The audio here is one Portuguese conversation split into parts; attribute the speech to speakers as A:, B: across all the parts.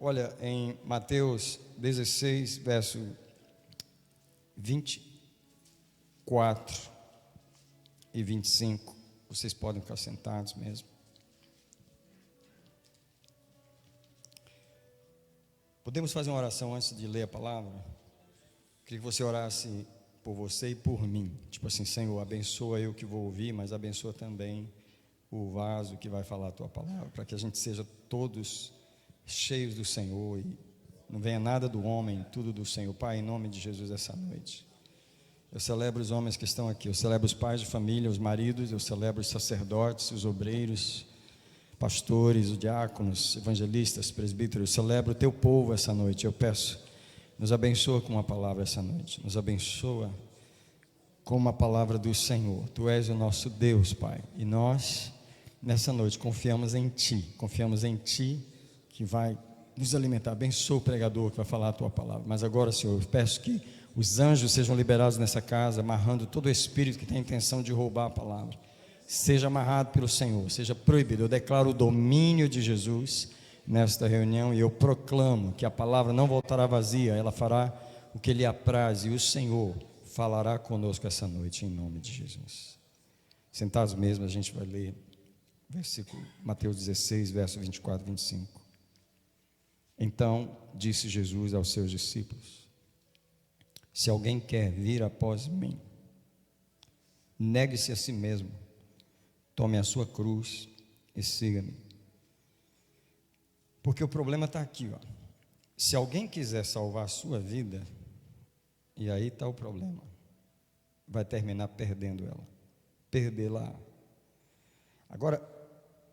A: Olha, em Mateus 16, verso 24 e 25, vocês podem ficar sentados mesmo. Podemos fazer uma oração antes de ler a palavra? Queria que você orasse por você e por mim. Tipo assim, Senhor, abençoa eu que vou ouvir, mas abençoa também o vaso que vai falar a tua palavra, para que a gente seja todos cheios do Senhor e não venha nada do homem, tudo do Senhor. Pai, em nome de Jesus, essa noite eu celebro os homens que estão aqui, eu celebro os pais de família, os maridos, eu celebro os sacerdotes, os obreiros, pastores, os diáconos, evangelistas, presbíteros. Eu celebro o teu povo essa noite. Eu peço, nos abençoa com uma palavra essa noite, nos abençoa com uma palavra do Senhor. Tu és o nosso Deus, Pai, e nós nessa noite confiamos em Ti que vai nos alimentar. Abençoa o pregador que vai falar a Tua palavra. Mas agora, Senhor, eu peço que os anjos sejam liberados nessa casa, amarrando todo o espírito que tem a intenção de roubar a palavra. Seja amarrado pelo Senhor, seja proibido. Eu declaro o domínio de Jesus nesta reunião e eu proclamo que a palavra não voltará vazia, ela fará o que lhe apraz, e o Senhor falará conosco essa noite, em nome de Jesus. Sentados mesmo, a gente vai ler versículo Mateus 16, verso 24 e 25. Então disse Jesus aos seus discípulos: se alguém quer vir após mim, negue-se a si mesmo, tome a sua cruz e siga-me. Porque o problema está aqui, ó. Se alguém quiser salvar a sua vida, e aí está o problema, vai terminar perdendo ela, perdê-la. Agora,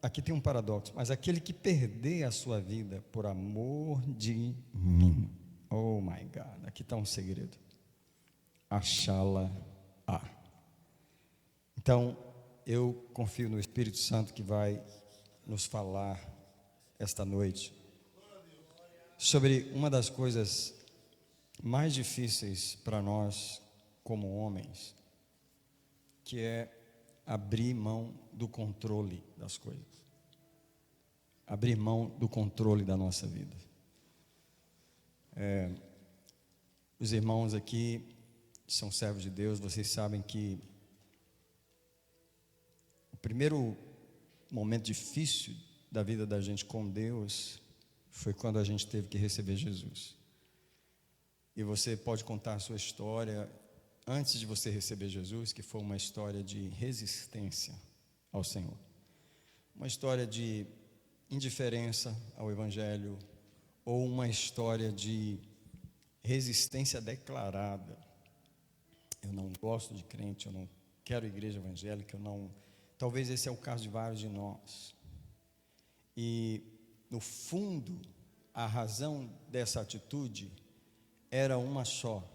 A: aqui tem um paradoxo, mas aquele que perder a sua vida por amor de mim, oh my God, aqui está um segredo, achá-la-á. Então, eu confio no Espírito Santo que vai nos falar esta noite sobre uma das coisas mais difíceis para nós como homens, que é abrir mão do controle das coisas, abrir mão do controle da nossa vida. Os irmãos aqui são servos de Deus, vocês sabem que o primeiro momento difícil da vida da gente com Deus foi quando a gente teve que receber Jesus. E você pode contar a sua história antes de você receber Jesus, que foi uma história de resistência ao Senhor, uma história de indiferença ao Evangelho, ou uma história de resistência declarada. Eu não gosto de crente, eu não quero igreja evangélica, eu não... Talvez esse é o caso de vários de nós. E no fundo, a razão dessa atitude era uma só: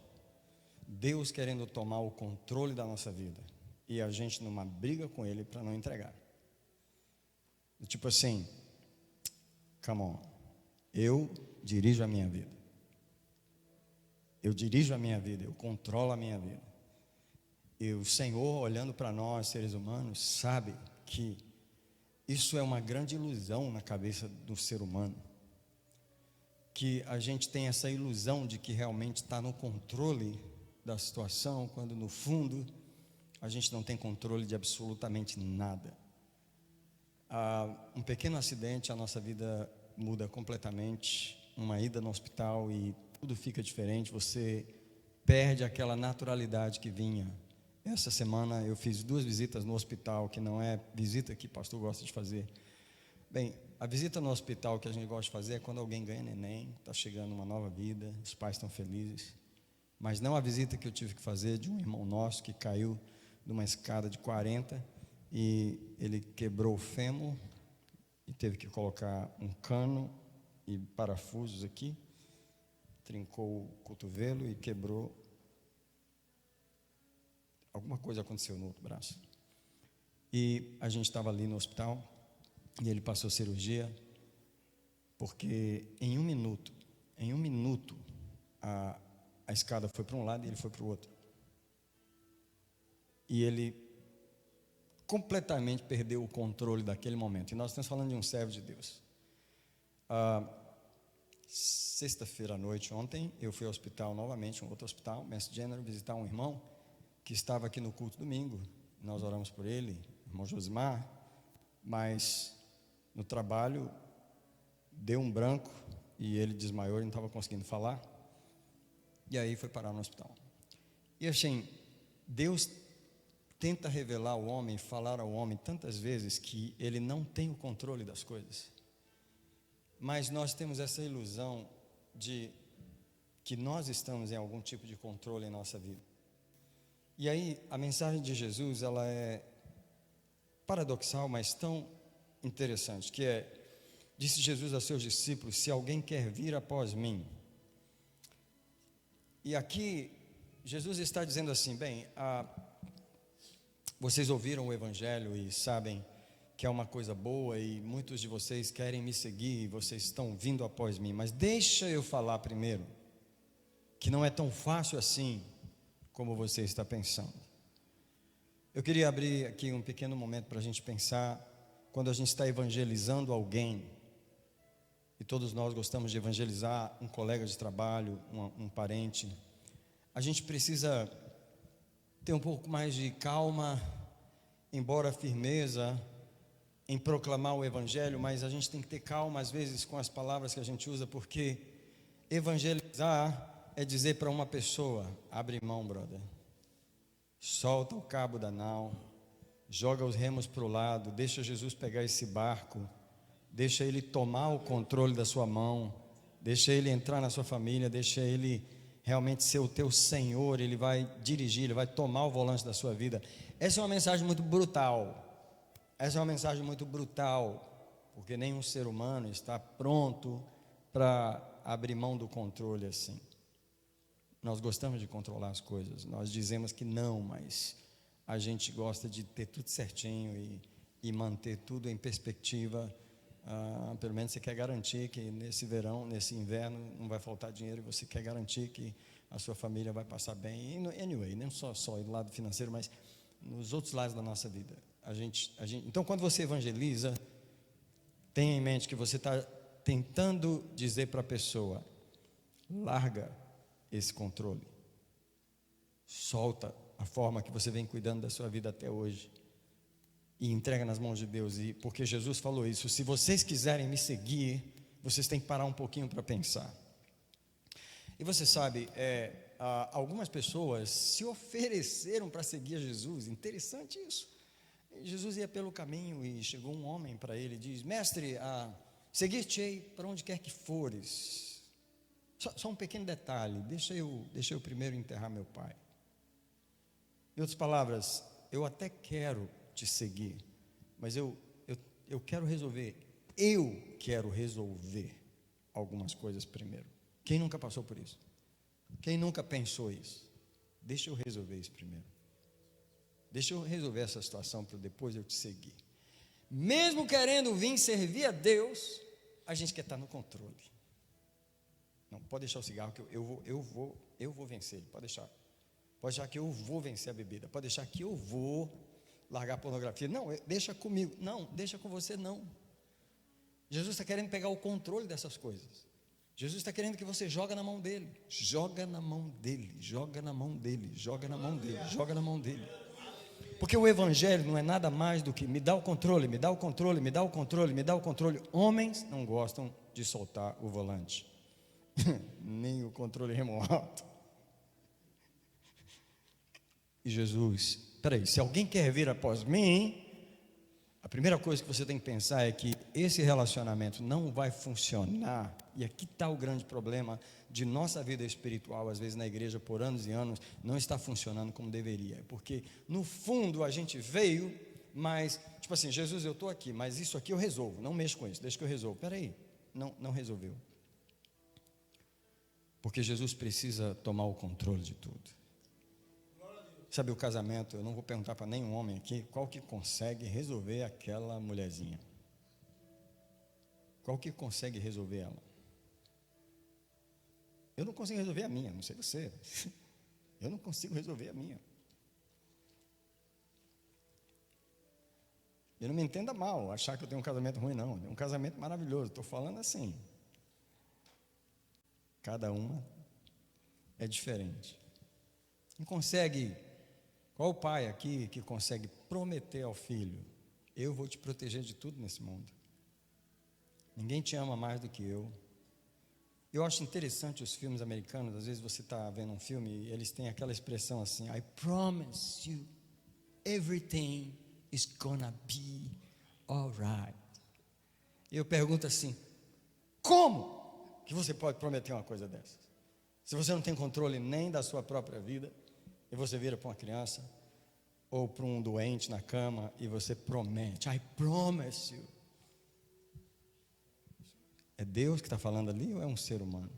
A: Deus querendo tomar o controle da nossa vida e a gente numa briga com Ele para não entregar. Tipo assim, come on, eu dirijo a minha vida, eu controlo a minha vida. E o Senhor, olhando para nós, seres humanos, sabe que isso é uma grande ilusão na cabeça do ser humano, que a gente tem essa ilusão de que realmente está no controle da situação, quando no fundo a gente não tem controle de absolutamente nada. Um pequeno acidente, a nossa vida muda completamente, uma ida no hospital e tudo fica diferente, você perde aquela naturalidade que vinha. Essa semana eu fiz 2 visitas no hospital, que não é visita que o pastor gosta de fazer. Bem, a visita no hospital que a gente gosta de fazer é quando alguém ganha neném, está chegando uma nova vida, os pais estão felizes. Mas não a visita que eu tive que fazer de um irmão nosso que caiu de uma escada de 40 e ele quebrou o fêmur e teve que colocar um cano e parafusos aqui, trincou o cotovelo e quebrou. Alguma coisa aconteceu no outro braço. E a gente estava ali no hospital e ele passou cirurgia, porque em um minuto, a escada foi para um lado e ele foi para o outro. E ele completamente perdeu o controle daquele momento. E nós estamos falando de um servo de Deus. sexta-feira à noite, ontem, eu fui ao hospital novamente, um outro hospital, Mestre General, visitar um irmão que estava aqui no culto domingo. Nós oramos por ele, irmão Josimar, mas no trabalho deu um branco e ele desmaiou, ele não estava conseguindo falar, e aí foi parar no hospital. E assim, Deus tenta revelar ao homem, falar ao homem tantas vezes que ele não tem o controle das coisas, mas nós temos essa ilusão de que nós estamos em algum tipo de controle em nossa vida. E aí a mensagem de Jesus, ela é paradoxal, mas tão interessante, que é: disse Jesus a seus discípulos, se alguém quer vir após mim. E aqui Jesus está dizendo assim, bem, vocês ouviram o Evangelho e sabem que é uma coisa boa, e muitos de vocês querem me seguir, e vocês estão vindo após mim, mas deixa eu falar primeiro, que não é tão fácil assim, como você está pensando. Eu queria abrir aqui um pequeno momento para a gente pensar, quando a gente está evangelizando alguém, e todos nós gostamos de evangelizar um colega de trabalho, um parente, a gente precisa ter um pouco mais de calma, embora firmeza, em proclamar o Evangelho, mas a gente tem que ter calma às vezes com as palavras que a gente usa, porque evangelizar é dizer para uma pessoa: abre mão, brother, solta o cabo da nau, joga os remos para o lado, deixa Jesus pegar esse barco, deixa Ele tomar o controle da sua mão, deixa Ele entrar na sua família, deixa Ele realmente ser o teu Senhor, Ele vai dirigir, Ele vai tomar o volante da sua vida. Essa é uma mensagem muito brutal. Essa é uma mensagem muito brutal, porque nenhum ser humano está pronto para abrir mão do controle assim. Nós gostamos de controlar as coisas, nós dizemos que não, mas a gente gosta de ter tudo certinho e manter tudo em perspectiva. Pelo menos você quer garantir que nesse verão, nesse inverno, não vai faltar dinheiro, e você quer garantir que a sua família vai passar bem. Anyway, não só do lado financeiro, mas nos outros lados da nossa vida. Então, quando você evangeliza, tenha em mente que você está tentando dizer para a pessoa: larga esse controle, solta a forma que você vem cuidando da sua vida até hoje e entrega nas mãos de Deus. E porque Jesus falou isso: se vocês quiserem me seguir, vocês têm que parar um pouquinho para pensar. E você sabe, algumas pessoas se ofereceram para seguir a Jesus. Interessante isso. Jesus ia pelo caminho e chegou um homem para ele e diz: mestre, seguir-te-ei para onde quer que fores. Só um pequeno detalhe, deixa eu primeiro enterrar meu pai. Em outras palavras, eu até quero te seguir, mas eu quero resolver algumas coisas primeiro. Quem nunca passou por isso? Quem nunca pensou isso? Deixa eu resolver isso primeiro. Deixa eu resolver essa situação para depois eu te seguir. Mesmo querendo vir servir a Deus, a gente quer estar no controle. Não, pode deixar o cigarro que eu vou vencer ele, pode deixar. Pode deixar que eu vou vencer a bebida, pode deixar que eu vou largar a pornografia. Não, deixa comigo. Não, deixa com você não. Jesus está querendo pegar o controle dessas coisas. Jesus está querendo que você joga na mão dele. Joga na mão dele, joga na mão dele, joga na mão dele, joga na mão dele. Porque o Evangelho não é nada mais do que me dá o controle, me dá o controle, me dá o controle, me dá o controle. Homens não gostam de soltar o volante, nem o controle remoto. E Jesus, peraí, se alguém quer vir após mim, a primeira coisa que você tem que pensar é que esse relacionamento não vai funcionar. E aqui está o grande problema de nossa vida espiritual, às vezes na igreja por anos e anos, não está funcionando como deveria. Porque no fundo a gente veio, mas, tipo assim, Jesus, eu estou aqui, mas isso aqui eu resolvo, não mexo com isso, deixa que eu resolvo. Peraí, não resolveu. Porque Jesus precisa tomar o controle de tudo. Sabe, o casamento, eu não vou perguntar para nenhum homem aqui qual que consegue resolver aquela mulherzinha. Qual que consegue resolver ela? Eu não consigo resolver a minha, não sei você. Eu não consigo resolver a minha. E não me entenda mal, achar que eu tenho um casamento ruim, não. É um casamento maravilhoso, estou falando assim. Cada uma é diferente. Não consegue. Qual o pai aqui que consegue prometer ao filho: eu vou te proteger de tudo nesse mundo? Ninguém te ama mais do que eu. Eu acho interessante os filmes americanos. Às vezes você está vendo um filme e eles têm aquela expressão assim: I promise you everything is gonna be alright. E eu pergunto assim: como que você pode prometer uma coisa dessas? Se você não tem controle nem da sua própria vida, e você vira para uma criança ou para um doente na cama e você promete: I promise you. É Deus que está falando ali ou é um ser humano?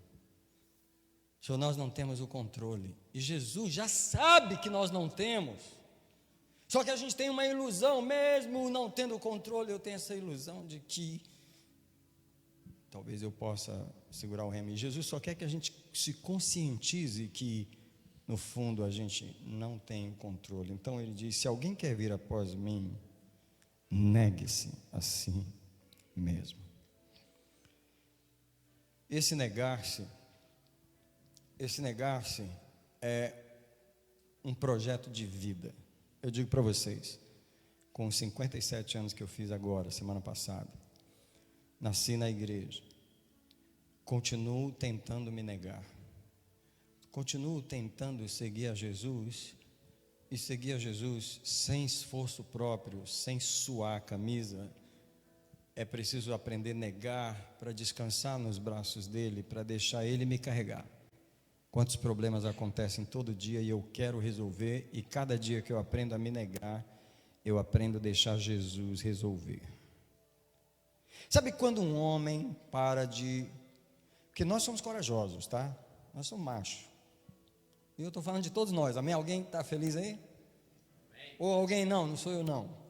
A: Senhor, nós não temos o controle. E Jesus já sabe que nós não temos. Só que a gente tem uma ilusão, mesmo não tendo o controle, eu tenho essa ilusão de que talvez eu possa segurar o remo. E Jesus só quer que a gente se conscientize que, no fundo, a gente não tem o controle. Então ele diz: se alguém quer vir após mim, negue-se a si mesmo. Esse negar-se é um projeto de vida. Eu digo para vocês, com os 57 anos que eu fiz agora, semana passada, nasci na igreja, continuo tentando me negar, continuo tentando seguir a Jesus, e seguir a Jesus sem esforço próprio, sem suar a camisa. É preciso aprender a negar para descansar nos braços dele, para deixar ele me carregar. Quantos problemas acontecem todo dia e eu quero resolver, e cada dia que eu aprendo a me negar, eu aprendo a deixar Jesus resolver. Sabe quando um homem para de... Porque nós somos corajosos, tá? Nós somos machos. E eu estou falando de todos nós, amém? Alguém está feliz aí? Amém. Ou alguém não sou eu não.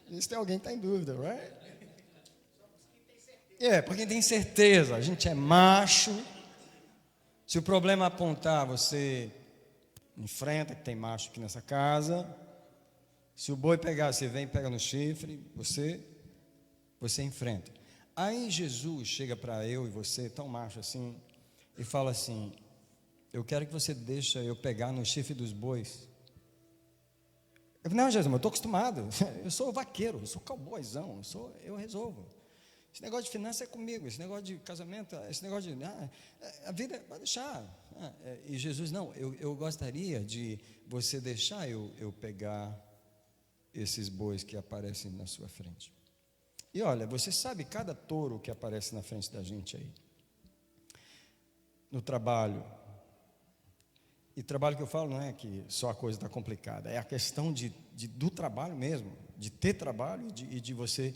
A: Isso tem alguém que está em dúvida, right? Para quem tem certeza, a gente é macho. Se o problema apontar, você enfrenta, que tem macho aqui nessa casa. Se o boi pegar, você vem e pega no chifre, você enfrenta. Aí Jesus chega para eu e você, tão macho assim, e fala assim: eu quero que você deixe eu pegar no chifre dos bois. Eu falei: não, Jesus, eu estou acostumado, eu sou vaqueiro, eu sou cowboyzão, eu resolvo. Esse negócio de finança é comigo, esse negócio de casamento, esse negócio de... a vida, pode deixar. E Jesus: não, eu gostaria de você deixar eu pegar esses bois que aparecem na sua frente. E olha, você sabe cada touro que aparece na frente da gente aí. No trabalho. E trabalho que eu falo não é que só a coisa está complicada, é a questão do trabalho mesmo, de ter trabalho e de você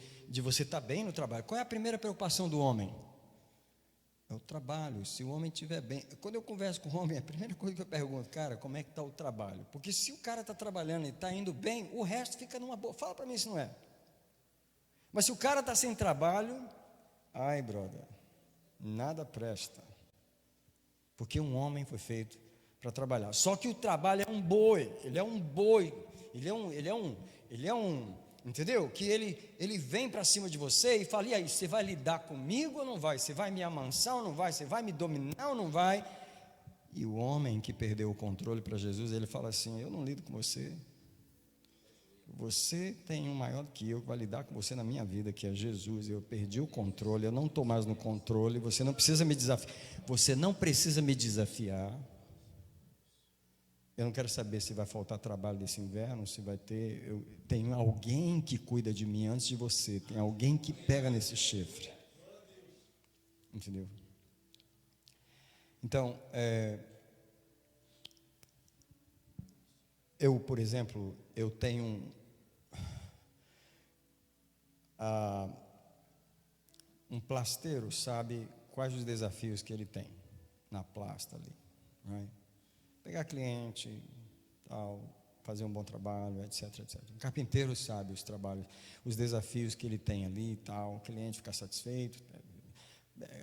A: estar bem no trabalho. Qual é a primeira preocupação do homem? É o trabalho. Se o homem estiver bem. Quando eu converso com o homem, a primeira coisa que eu pergunto: cara, como é que está o trabalho? Porque se o cara está trabalhando e está indo bem, o resto fica numa boa. Fala para mim se não é. Mas se o cara está sem trabalho, ai, brother, nada presta. Porque um homem foi feito para trabalhar. Só que o trabalho é um boi, ele é um boi, ele é um, entendeu? Que ele vem para cima de você e fala: e aí, você vai lidar comigo ou não vai? Você vai me amansar ou não vai? Você vai me dominar ou não vai? E o homem que perdeu o controle para Jesus, ele fala assim: eu não lido com você. Você tem um maior do que eu que vai lidar com você na minha vida, que é Jesus. Eu perdi o controle, eu não estou mais no controle. Você não precisa me desafiar. Você não precisa me desafiar. Eu não quero saber se vai faltar trabalho desse inverno, se vai ter. Eu tenho alguém que cuida de mim antes de você. Tem alguém que pega nesse chifre. Entendeu? Então, eu, por exemplo, eu tenho um plasteiro sabe quais os desafios que ele tem na plasta ali, right? Pegar cliente, tal, fazer um bom trabalho, etc, etc. O carpinteiro sabe os trabalhos, os desafios que ele tem ali, tal, o cliente ficar satisfeito,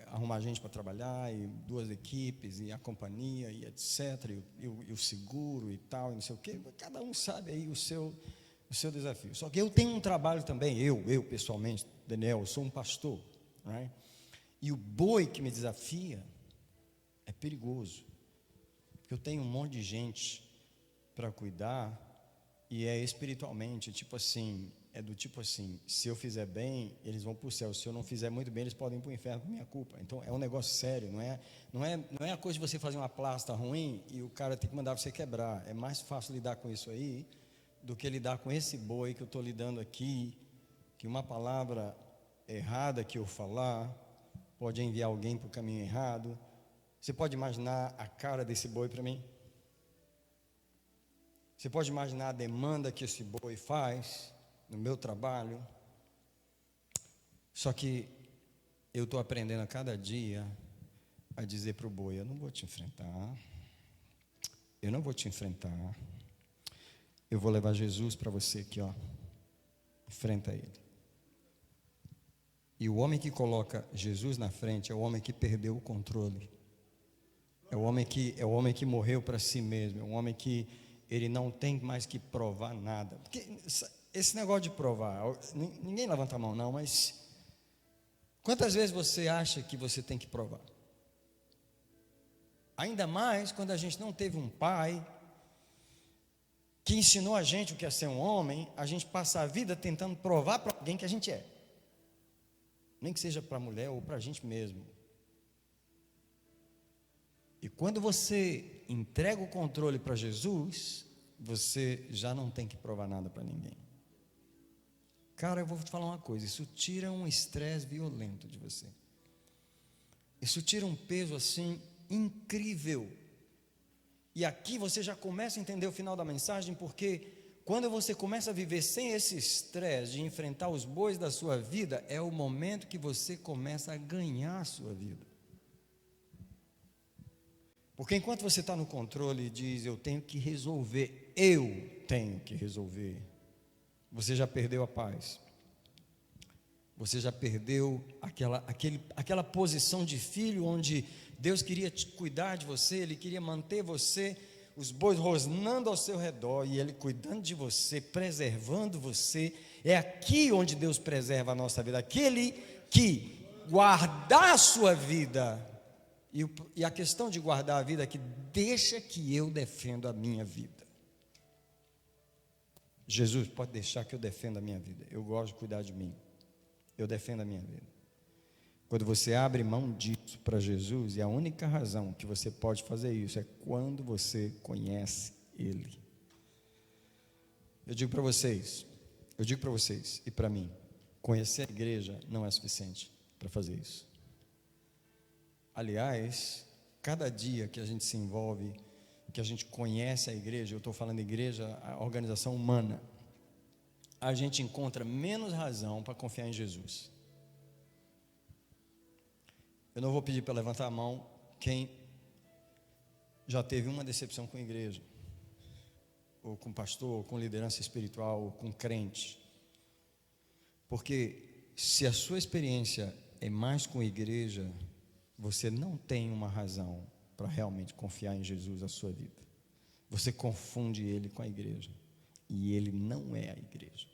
A: arrumar gente para trabalhar, e duas equipes, e a companhia, e etc, e o seguro e tal, e não sei o quê. Cada um sabe aí o seu desafio. Só que eu tenho um trabalho também, eu pessoalmente, Daniel, eu sou um pastor, right? E o boi que me desafia é perigoso, porque eu tenho um monte de gente para cuidar, e é espiritualmente, tipo assim, é do tipo assim, se eu fizer bem, eles vão para o céu, se eu não fizer muito bem, eles podem ir para o inferno por minha culpa. Então é um negócio sério, não é a coisa de você fazer uma plasta ruim e o cara tem que mandar você quebrar. É mais fácil lidar com isso aí do que lidar com esse boi que eu estou lidando aqui, que uma palavra errada que eu falar pode enviar alguém para o caminho errado. Você pode imaginar a cara desse boi para mim? Você pode imaginar a demanda que esse boi faz no meu trabalho? Só que eu estou aprendendo a cada dia a dizer para o boi: eu não vou te enfrentar, eu não vou te enfrentar, eu vou levar Jesus para você aqui, ó, enfrenta ele. E o homem que coloca Jesus na frente é o homem que perdeu o controle, é o homem que morreu para si mesmo, é um homem que ele não tem mais que provar nada. Porque esse negócio de provar, ninguém levanta a mão não, mas quantas vezes você acha que você tem que provar? Ainda mais quando a gente não teve um pai que ensinou a gente o que é ser um homem, a gente passa a vida tentando provar para alguém que a gente é, nem que seja para a mulher ou para a gente mesmo. E quando você entrega o controle para Jesus, você já não tem que provar nada para ninguém. Cara, eu vou te falar uma coisa, isso tira um estresse violento de você. Isso tira um peso assim incrível. E aqui você já começa a entender o final da mensagem, porque quando você começa a viver sem esse estresse de enfrentar os bois da sua vida, é o momento que você começa a ganhar a sua vida. Porque enquanto você está no controle e diz, eu tenho que resolver, você já perdeu a paz. Você já perdeu aquela posição de filho, onde Deus queria cuidar de você, Ele queria manter você, os bois rosnando ao seu redor, e Ele cuidando de você, preservando você. É aqui onde Deus preserva a nossa vida, aquele que guardar a sua vida. E a questão de guardar a vida é que deixa que eu defenda a minha vida. Jesus, pode deixar que eu defenda a minha vida. Eu gosto de cuidar de mim. Eu defendo a minha vida. Quando você abre mão disso para Jesus, e a única razão que você pode fazer isso é quando você conhece Ele. Eu digo para vocês e para mim, conhecer a igreja não é suficiente para fazer isso. Aliás, cada dia que a gente se envolve, que a gente conhece a igreja, eu estou falando igreja, a organização humana, a gente encontra menos razão para confiar em Jesus. Eu não vou pedir para levantar a mão quem já teve uma decepção com a igreja, ou com pastor, ou com liderança espiritual, ou com crente. Porque se a sua experiência é mais com a igreja, você não tem uma razão para realmente confiar em Jesus a sua vida. Você confunde Ele com a igreja, e Ele não é a igreja.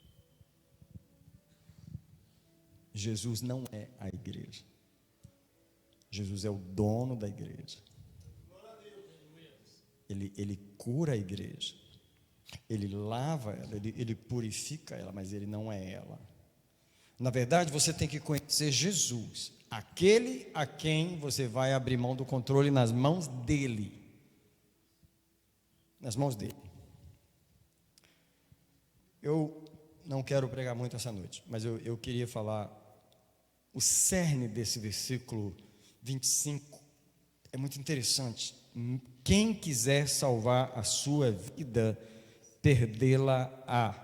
A: Jesus não é a igreja. Jesus é o dono da igreja. Ele cura a igreja, Ele lava ela, ele purifica ela, mas Ele não é ela. Na verdade, você tem que conhecer Jesus, aquele a quem você vai abrir mão do controle nas mãos dEle. Nas mãos dEle. Eu não quero pregar muito essa noite, mas eu queria falar o cerne desse versículo 25. É muito interessante. Quem quiser salvar a sua vida, perdê-la-á.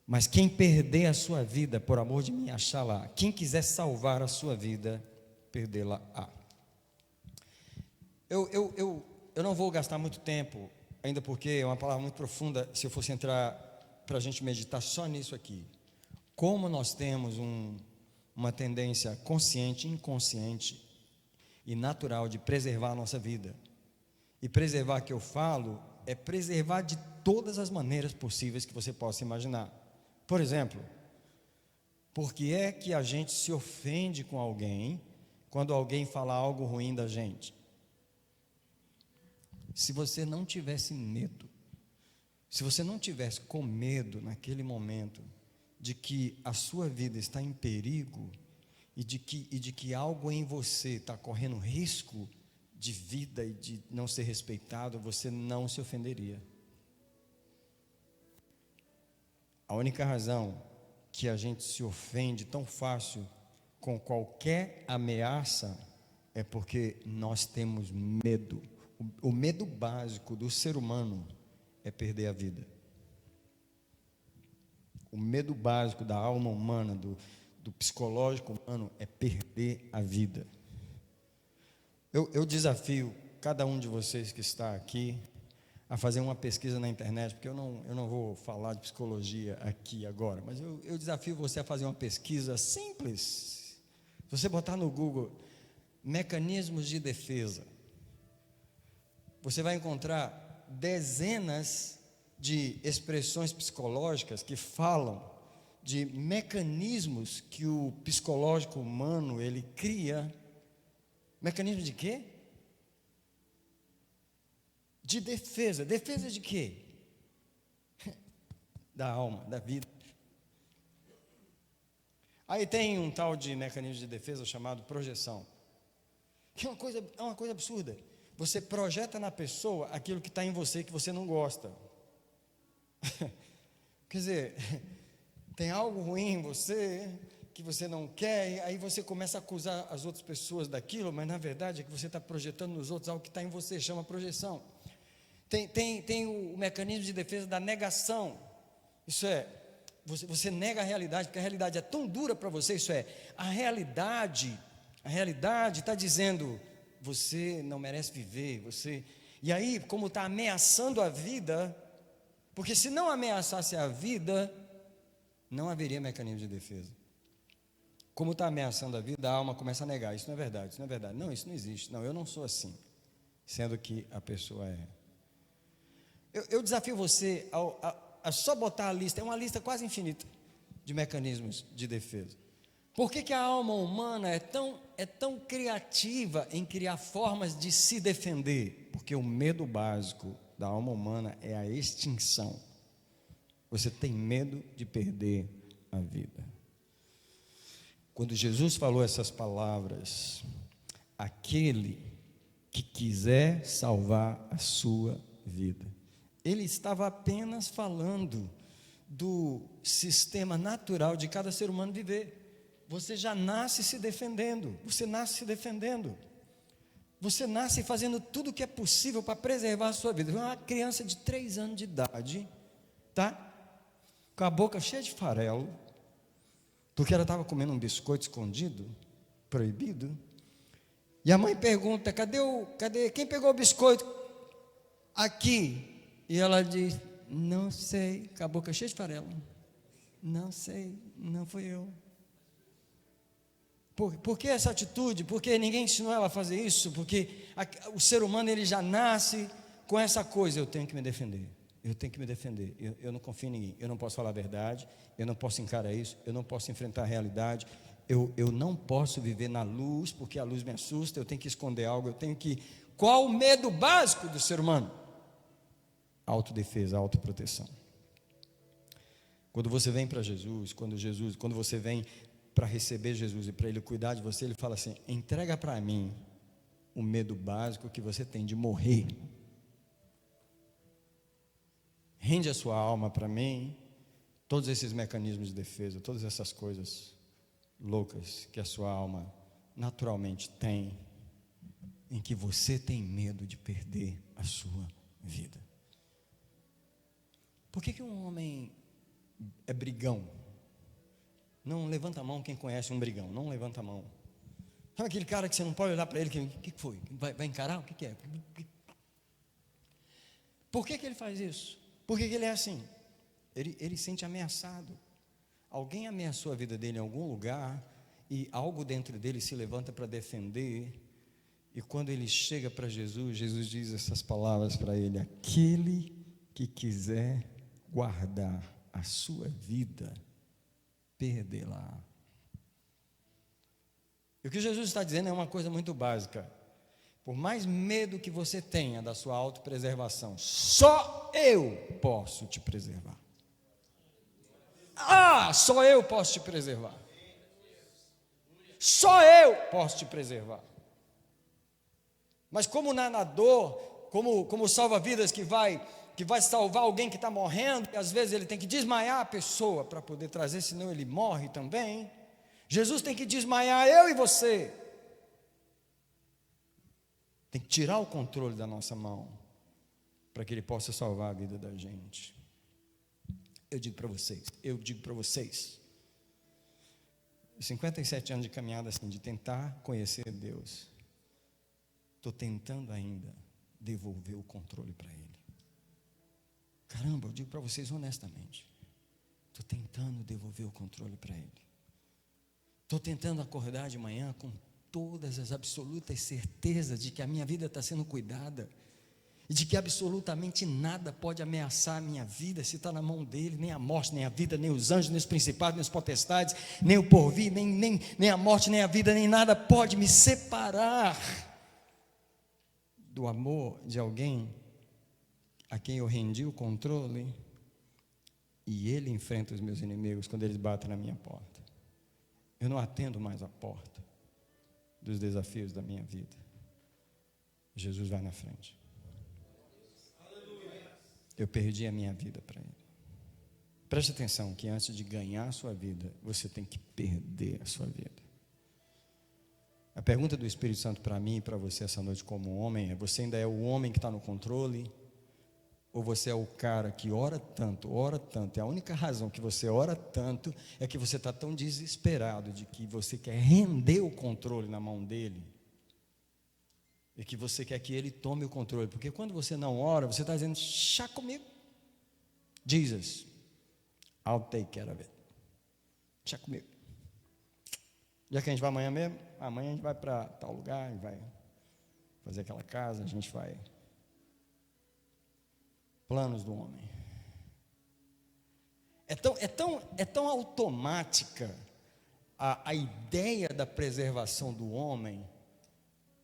A: Mas quem perder a sua vida, por amor de mim, achá-la. Quem quiser salvar a sua vida, perdê-la-á. Eu não vou gastar muito tempo, ainda porque é uma palavra muito profunda, se eu fosse entrar para a gente meditar só nisso aqui. Como nós temos uma tendência consciente, inconsciente e natural de preservar a nossa vida. E preservar, que eu falo, é preservar de todas as maneiras possíveis que você possa imaginar. Por exemplo, Por que é que a gente se ofende com alguém quando alguém fala algo ruim da gente? Se você não tivesse medo, se você não tivesse com medo naquele momento de que a sua vida está em perigo e de que algo em você está correndo risco de vida e de não ser respeitado, você não se ofenderia. A única razão que a gente se ofende tão fácil com qualquer ameaça é porque nós temos medo. O medo básico do ser humano é perder a vida. O medo básico da alma humana, do psicológico humano, é perder a vida. Eu desafio cada um de vocês que está aqui a fazer uma pesquisa na internet, porque eu não vou falar de psicologia aqui agora, mas eu desafio você a fazer uma pesquisa simples. Se você botar no Google mecanismos de defesa, você vai encontrar dezenas de expressões psicológicas que falam de mecanismos que o psicológico humano ele cria. Mecanismo de quê? De defesa. Defesa de quê? Da alma, da vida. Aí tem um tal de mecanismo de defesa chamado projeção, que é uma coisa absurda. Você projeta na pessoa aquilo que está em você que você não gosta. Quer dizer, tem algo ruim em você que você não quer, e aí você começa a acusar as outras pessoas daquilo, mas na verdade é que você está projetando nos outros algo que está em você, chama projeção. Tem o mecanismo de defesa da negação. Isso é, você nega a realidade, porque a realidade é tão dura para você. Isso é, a realidade está dizendo, você não merece viver, e aí, como está ameaçando a vida, porque se não ameaçasse a vida, não haveria mecanismo de defesa. Como está ameaçando a vida, a alma começa a negar, isso não é verdade, não, isso não existe, não, eu não sou assim, sendo que a pessoa é. Eu desafio você a só botar a lista, é uma lista quase infinita de mecanismos de defesa. Por que a alma humana é tão criativa em criar formas de se defender? Porque o medo básico da alma humana é a extinção. Você tem medo de perder a vida. Quando Jesus falou essas palavras, aquele que quiser salvar a sua vida, ele estava apenas falando do sistema natural de cada ser humano viver. Você já nasce se defendendo, você nasce fazendo tudo o que é possível para preservar a sua vida. Uma criança de 3 anos de idade, tá? Com a boca cheia de farelo, porque ela estava comendo um biscoito escondido, proibido, e a mãe pergunta, cadê, quem pegou o biscoito? Aqui. E ela diz, não sei, com a boca cheia de farelo, não sei, não fui eu. Por que essa atitude? Porque ninguém ensinou ela a fazer isso, porque o ser humano ele já nasce com essa coisa, eu tenho que me defender, eu não confio em ninguém, eu não posso falar a verdade, eu não posso encarar isso, eu não posso enfrentar a realidade, eu não posso viver na luz, porque a luz me assusta, eu tenho que esconder algo, qual o medo básico do ser humano? Autodefesa, autoproteção. Quando você vem para Jesus, quando você vem para receber Jesus e para Ele cuidar de você, Ele fala assim, entrega para mim o medo básico que você tem de morrer, rende a sua alma para mim, todos esses mecanismos de defesa, todas essas coisas loucas que a sua alma naturalmente tem, em que você tem medo de perder a sua vida. Por que um homem é brigão? Não levanta a mão quem conhece um brigão, não levanta a mão. Sabe aquele cara que você não pode olhar para ele, o que foi? Vai encarar? O que é? Por que ele faz isso? Por que ele é assim? Ele sente ameaçado. Alguém ameaçou a vida dele em algum lugar, e algo dentro dele se levanta para defender, e quando ele chega para Jesus, Jesus diz essas palavras para ele, aquele que quiser guardar a sua vida, perdê-la. E o que Jesus está dizendo é uma coisa muito básica. Por mais medo que você tenha da sua autopreservação, só eu posso te preservar. Só eu posso te preservar. Só eu posso te preservar. Mas como nadador, como salva-vidas que vai salvar alguém que está morrendo, e às vezes ele tem que desmaiar a pessoa para poder trazer, senão ele morre também. Jesus tem que desmaiar eu e você. Tem que tirar o controle da nossa mão, para que ele possa salvar a vida da gente. Eu digo para vocês, 57 anos de caminhada assim, de tentar conhecer Deus, estou tentando ainda devolver o controle para Ele. Caramba, eu digo para vocês honestamente, estou tentando devolver o controle para Ele. Estou tentando acordar de manhã com todas as absolutas certezas de que a minha vida está sendo cuidada, e de que absolutamente nada pode ameaçar a minha vida, se está na mão dele, nem a morte, nem a vida, nem os anjos, nem os principados, nem os potestades, nem o porvir, nem a morte, nem a vida, nem nada pode me separar do amor de alguém a quem eu rendi o controle, e ele enfrenta os meus inimigos quando eles batem na minha porta. Eu não atendo mais a porta dos desafios da minha vida. Jesus vai na frente. Eu perdi a minha vida para Ele. Preste atenção que antes de ganhar a sua vida, você tem que perder a sua vida. A pergunta do Espírito Santo para mim e para você essa noite como homem é: você ainda é o homem que está no controle? Ou você é o cara que ora tanto, e a única razão que você ora tanto é que você está tão desesperado de que você quer render o controle na mão dele, e que você quer que ele tome o controle, porque quando você não ora, você está dizendo: chá comigo, Jesus, I'll take care of it, chá comigo. Já que a gente vai amanhã mesmo, amanhã a gente vai para tal lugar, a gente vai fazer aquela casa, a gente vai... Planos do homem. É tão automática a ideia da preservação do homem.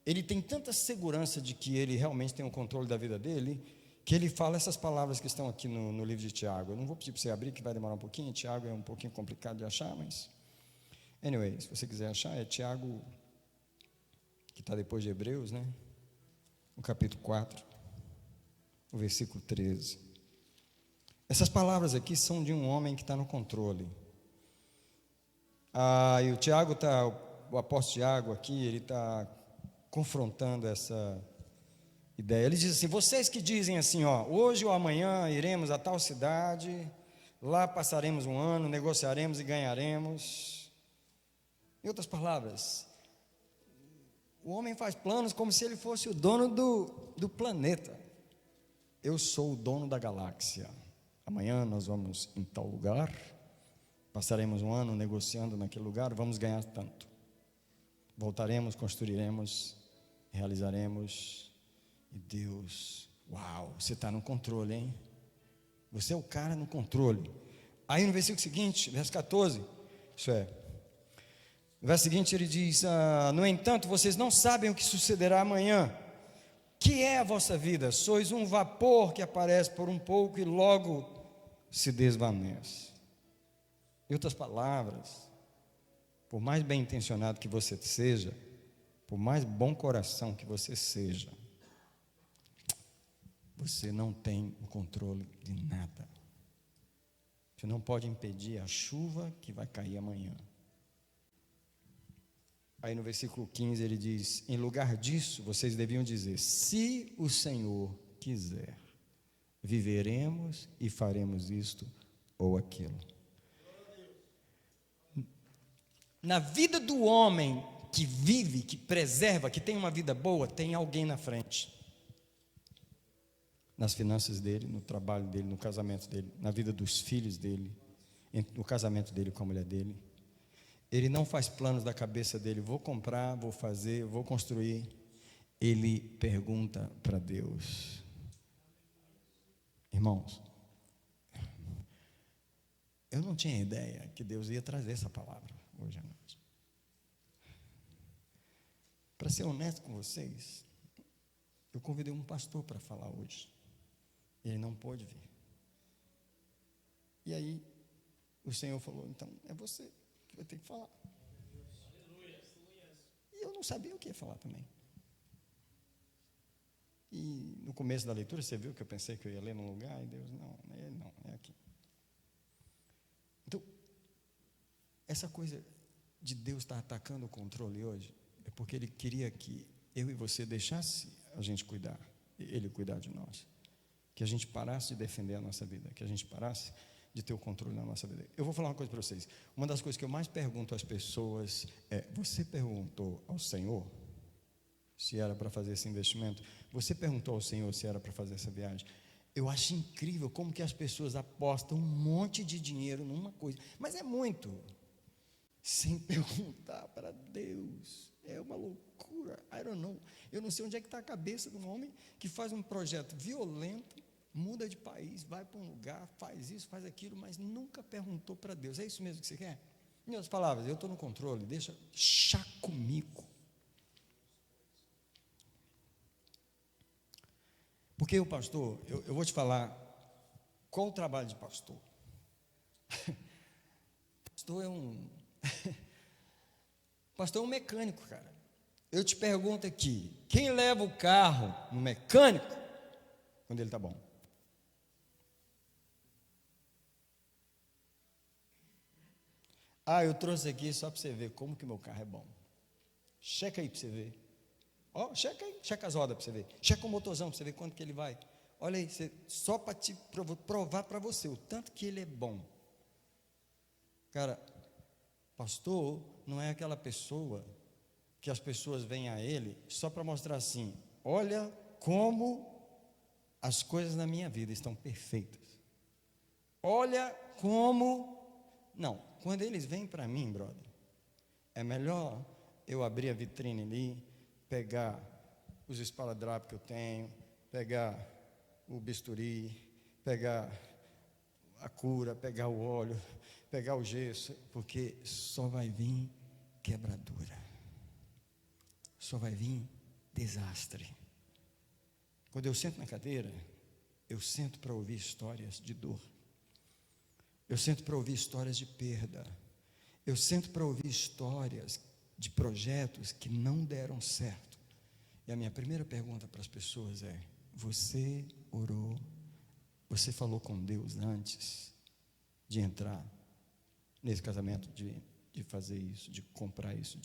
A: Ele tem tanta segurança de que ele realmente tem o controle da vida dele, que ele fala essas palavras que estão aqui no livro de Tiago. Eu não vou pedir para você abrir, que vai demorar um pouquinho. Tiago é um pouquinho complicado de achar, mas anyway, se você quiser achar, é Tiago, que está depois de Hebreus, né? No capítulo 4, o versículo 13. Essas palavras aqui são de um homem que está no controle. E o Tiago o apóstolo Tiago aqui, ele está confrontando essa ideia. Ele diz assim: vocês que dizem assim, hoje ou amanhã iremos a tal cidade, lá passaremos um ano, negociaremos e ganharemos. Em outras palavras, o homem faz planos como se ele fosse o dono do planeta. Eu sou o dono da galáxia. Amanhã nós vamos em tal lugar, passaremos um ano negociando naquele lugar, vamos ganhar tanto. Voltaremos, construiremos, realizaremos. E Deus, uau, você está no controle, hein? Você é o cara no controle. Aí no versículo seguinte, verso 14, no verso seguinte ele diz: no entanto, vocês não sabem o que sucederá amanhã. Que é a vossa vida? Sois um vapor que aparece por um pouco e logo se desvanece. Em outras palavras, por mais bem intencionado que você seja, por mais bom coração que você seja, você não tem o controle de nada. Você não pode impedir a chuva que vai cair amanhã. Aí no versículo 15 ele diz: em lugar disso, vocês deviam dizer: se o Senhor quiser, viveremos e faremos isto ou aquilo. Na vida do homem que vive, que preserva, que tem uma vida boa, tem alguém na frente. Nas finanças dele, no trabalho dele, no casamento dele, na vida dos filhos dele, no casamento dele com a mulher dele. Ele não faz planos da cabeça dele: vou comprar, vou fazer, vou construir. Ele pergunta para Deus. Irmãos, Eu não tinha ideia que Deus ia trazer essa palavra hoje à noite. Para ser honesto com vocês, eu convidei um pastor para falar hoje. Ele não pôde vir. E aí, o Senhor falou, então, é você que vai ter que falar. E eu não sabia o que ia falar também. E no começo da leitura, você viu que eu pensei que eu ia ler num lugar, e Deus, não, é aqui. Então, essa coisa de Deus estar atacando o controle hoje, é porque Ele queria que eu e você deixasse a gente cuidar, Ele cuidar de nós. Que a gente parasse de defender a nossa vida, que a gente parasse de ter o controle na nossa vida. Eu vou falar uma coisa para vocês. Uma das coisas que eu mais pergunto às pessoas é: você perguntou ao Senhor se era para fazer esse investimento? Você perguntou ao Senhor se era para fazer essa viagem? Eu acho incrível como que as pessoas apostam um monte de dinheiro numa coisa, mas é muito, sem perguntar para Deus. É uma loucura. I don't know. Eu não sei onde é que está a cabeça de um homem que faz um projeto violento, muda de país, vai para um lugar, faz isso, faz aquilo, mas nunca perguntou para Deus. É isso mesmo que você quer? Em outras palavras, eu estou no controle, deixa chá comigo. Porque o pastor, eu vou te falar qual o trabalho de pastor. Pastor é um pastor é um mecânico, cara. Eu te pergunto aqui, quem leva o carro no mecânico quando ele está bom? Eu trouxe aqui só para você ver como que meu carro é bom. Checa aí para você ver. Checa aí, checa as rodas para você ver. Checa o motorzão para você ver quanto que ele vai. Olha aí, só para te provar para você o tanto que ele é bom. Cara, pastor não é aquela pessoa que as pessoas vêm a ele só para mostrar assim: olha como as coisas na minha vida estão perfeitas. Olha como... Não, quando eles vêm para mim, brother, é melhor eu abrir a vitrine ali, pegar os esparadrapos que eu tenho, pegar o bisturi, pegar a cura, pegar o óleo, pegar o gesso, porque só vai vir quebradura, só vai vir desastre. Quando eu sento na cadeira, eu sento para ouvir histórias de dor, eu sento para ouvir histórias de perda, eu sento para ouvir histórias de projetos que não deram certo. E a minha primeira pergunta para as pessoas é: você orou? Você falou com Deus antes de entrar nesse casamento, de fazer isso, de comprar isso?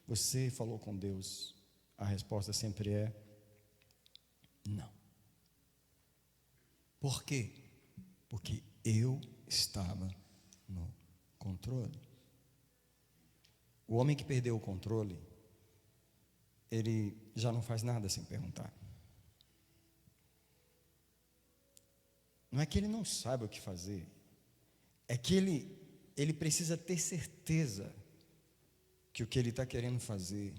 A: Você falou com Deus? A resposta sempre é não. Por quê? Porque eu estava no controle. O homem que perdeu o controle, ele já não faz nada sem perguntar. Não é que ele não saiba o que fazer, é que ele precisa ter certeza que o que ele está querendo fazer,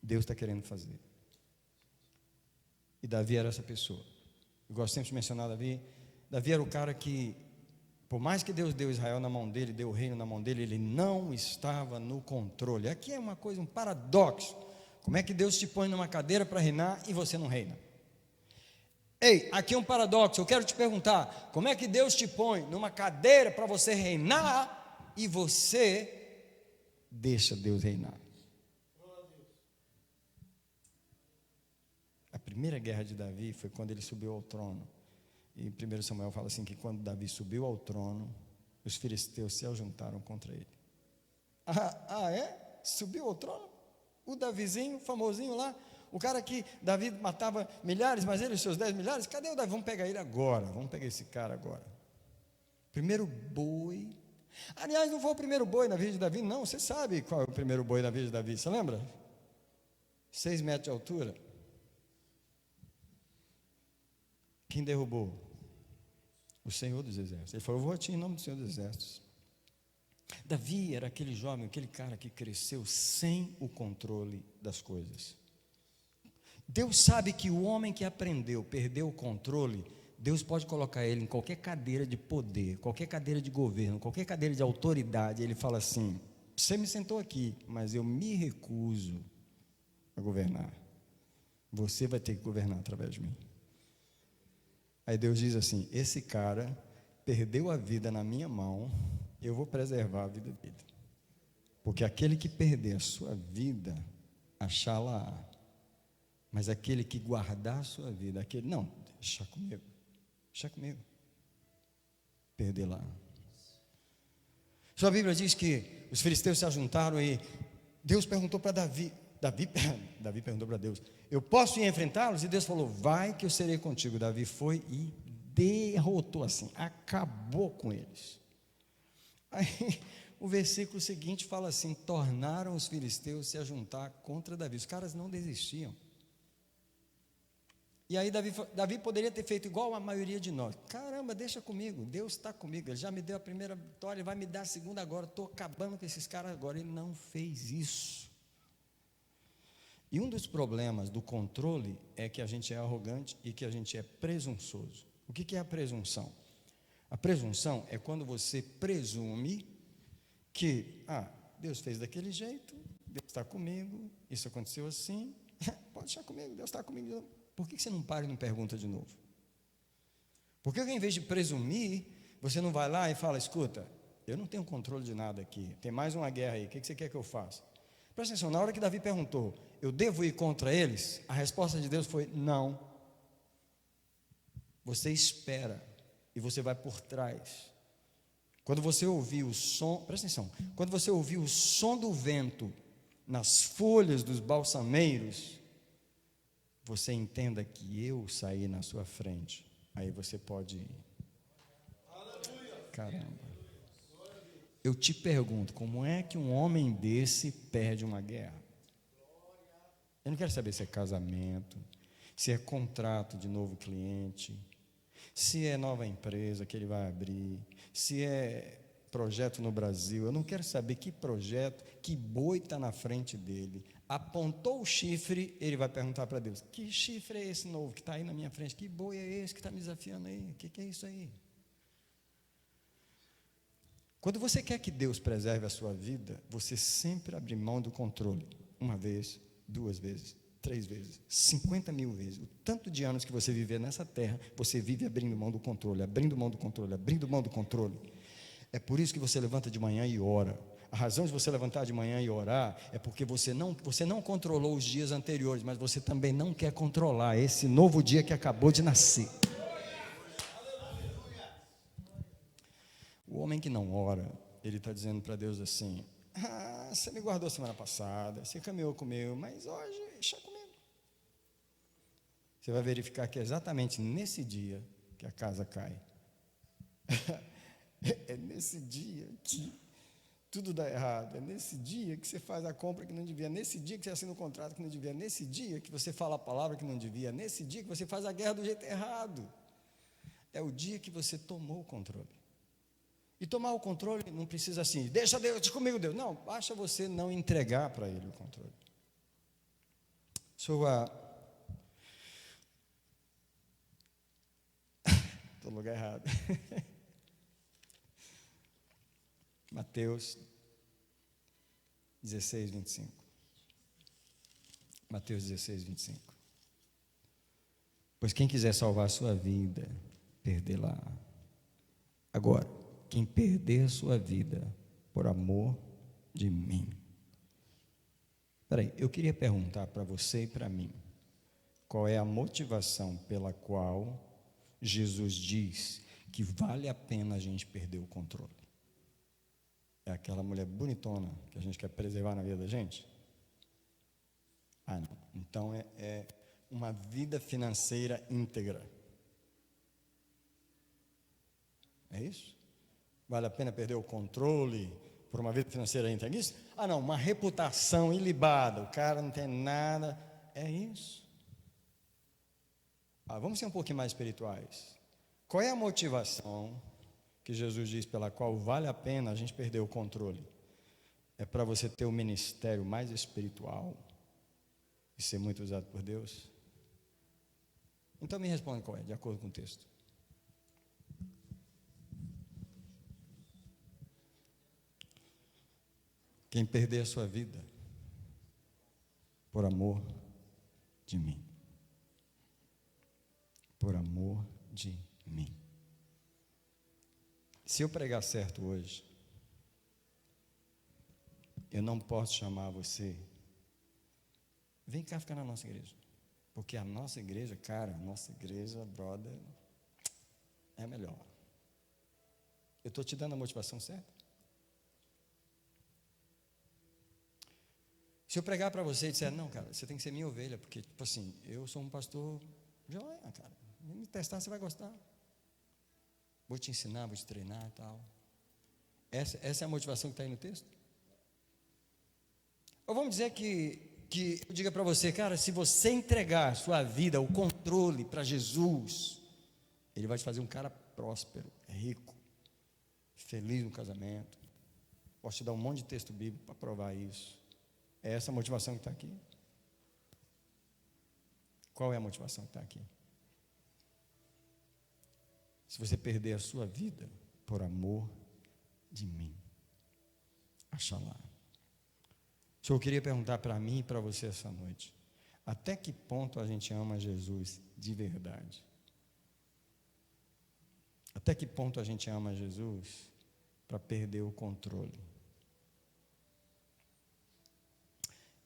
A: Deus está querendo fazer. E Davi era essa pessoa. Eu gosto sempre de mencionar Davi. Davi era o cara que, por mais que Deus deu Israel na mão dele, deu o reino na mão dele, ele não estava no controle. Aqui é uma coisa, um paradoxo. Como é que Deus te põe numa cadeira para reinar e você não reina? Ei, aqui é um paradoxo. Eu quero te perguntar: como é que Deus te põe numa cadeira para você reinar e você deixa Deus reinar? A primeira guerra de Davi foi quando ele subiu ao trono. E 1 Samuel fala assim, que quando Davi subiu ao trono, os filisteus se ajuntaram contra ele. É? Subiu ao trono? O Davizinho, famosinho lá, o cara que Davi matava milhares, mas ele os seus 10 milhares, cadê o Davi? Vamos pegar ele agora, vamos pegar esse cara agora. Primeiro boi. Aliás, não foi o primeiro boi na vida de Davi, não. Você sabe qual é o primeiro boi na vida de Davi, você lembra? 6 metros de altura. Quem derrubou? O Senhor dos Exércitos. Ele falou: eu vou a ti em nome do Senhor dos Exércitos. Davi era aquele jovem, aquele cara que cresceu sem o controle das coisas. Deus sabe que o homem que aprendeu, perdeu o controle, Deus pode colocar ele em qualquer cadeira de poder, qualquer cadeira de governo, qualquer cadeira de autoridade. Ele fala assim: você me sentou aqui, mas eu me recuso a governar. Você vai ter que governar através de mim. Aí Deus diz assim: esse cara perdeu a vida na minha mão, eu vou preservar a vida dele. Porque aquele que perder a sua vida, achá-la-á. Mas aquele que guardar a sua vida, aquele, não, deixa comigo, perder lá. Sua Bíblia diz que os filisteus se ajuntaram e Deus perguntou para Davi perguntou para Deus: eu posso ir enfrentá-los? E Deus falou: vai que eu serei contigo. Davi foi e derrotou assim, acabou com eles. Aí o versículo seguinte fala assim: tornaram os filisteus se ajuntar contra Davi. Os caras não desistiam. E aí Davi poderia ter feito igual a maioria de nós: caramba, deixa comigo, Deus está comigo, Ele já me deu a primeira vitória, Ele vai me dar a segunda agora, estou acabando com esses caras agora. Ele não fez isso. E um dos problemas do controle é que a gente é arrogante e que a gente é presunçoso. O que é a presunção? A presunção é quando você presume que, Deus fez daquele jeito, Deus está comigo, isso aconteceu assim, pode deixar comigo, Deus está comigo de novo. Por que você não para e não pergunta de novo? Por que em vez de presumir, você não vai lá e fala: escuta, eu não tenho controle de nada aqui, tem mais uma guerra aí, o que você quer que eu faça? Presta atenção, na hora que Davi perguntou: eu devo ir contra eles? A resposta de Deus foi: não. Você espera e você vai por trás. Quando você ouvir o som, presta atenção, quando você ouvir o som do vento nas folhas dos balsameiros, você entenda que eu saí na sua frente, aí você pode ir. Caramba. Eu te pergunto, como é que um homem desse perde uma guerra? Eu não quero saber se é casamento, se é contrato de novo cliente, se é nova empresa que ele vai abrir, se é projeto no Brasil. Eu não quero saber que projeto, que boi está na frente dele. Apontou o chifre, ele vai perguntar para Deus: que chifre é esse novo que está aí na minha frente? Que boi é esse que está me desafiando aí? O que é isso aí? Quando você quer que Deus preserve a sua vida, você sempre abre mão do controle. Uma vez, 2 vezes, 3 vezes, 50.000 vezes. O tanto de anos que você viver nessa terra, você vive abrindo mão do controle, abrindo mão do controle, abrindo mão do controle. É por isso que você levanta de manhã e ora. A razão de você levantar de manhã e orar é porque você não controlou os dias anteriores, mas você também não quer controlar esse novo dia que acabou de nascer. O homem que não ora, ele está dizendo para Deus assim: você me guardou semana passada, você caminhou comigo, mas hoje deixa comigo. Você vai verificar que é exatamente nesse dia que a casa cai. É nesse dia que tudo dá errado. É nesse dia que você faz a compra que não devia. É nesse dia que você assina o contrato que não devia. É nesse dia que você fala a palavra que não devia. É nesse dia que você faz a guerra do jeito errado. É o dia que você tomou o controle. E tomar o controle não precisa assim: deixa Deus comigo, Deus. Não, basta você não entregar para Ele o controle. Estou no lugar errado. Mateus 16, 25. Mateus 16, 25. Pois quem quiser salvar a sua vida, perdê-la. Agora, quem perder a sua vida por amor de mim. Espera aí, eu queria perguntar para você e para mim: qual é a motivação pela qual Jesus diz que vale a pena a gente perder o controle? É aquela mulher bonitona que a gente quer preservar na vida da gente? Não. Então é uma vida financeira íntegra. É isso? Vale a pena perder o controle por uma vida financeira íntegra? É isso? Não, uma reputação ilibada, o cara não tem nada. É isso? Vamos ser um pouquinho mais espirituais. Qual é a motivação que Jesus diz pela qual vale a pena a gente perder o controle? É para você ter o ministério mais espiritual e ser muito usado por Deus? Então me responde qual é, de acordo com o texto. Quem perder a sua vida por amor de mim. Por amor de mim. Se eu pregar certo hoje, eu não posso chamar você, vem cá ficar na nossa igreja. Porque a nossa igreja, cara, a nossa igreja, brother, é melhor. Eu estou te dando a motivação certa? Se eu pregar para você e disser, não, cara, você tem que ser minha ovelha, porque, tipo assim, eu sou um pastor joia, cara, vem me testar, você vai gostar. Vou te ensinar, vou te treinar e tal. Essa é a motivação que está aí no texto? Ou vamos dizer que eu diga para você, cara, se você entregar sua vida, o controle para Jesus, Ele vai te fazer um cara próspero, rico, feliz no casamento. Posso te dar um monte de texto bíblico para provar isso. É essa a motivação que está aqui? Qual é a motivação que está aqui? Se você perder a sua vida por amor de mim, Axalá. O Senhor queria perguntar para mim e para você essa noite: até que ponto a gente ama Jesus de verdade? Até que ponto a gente ama Jesus para perder o controle?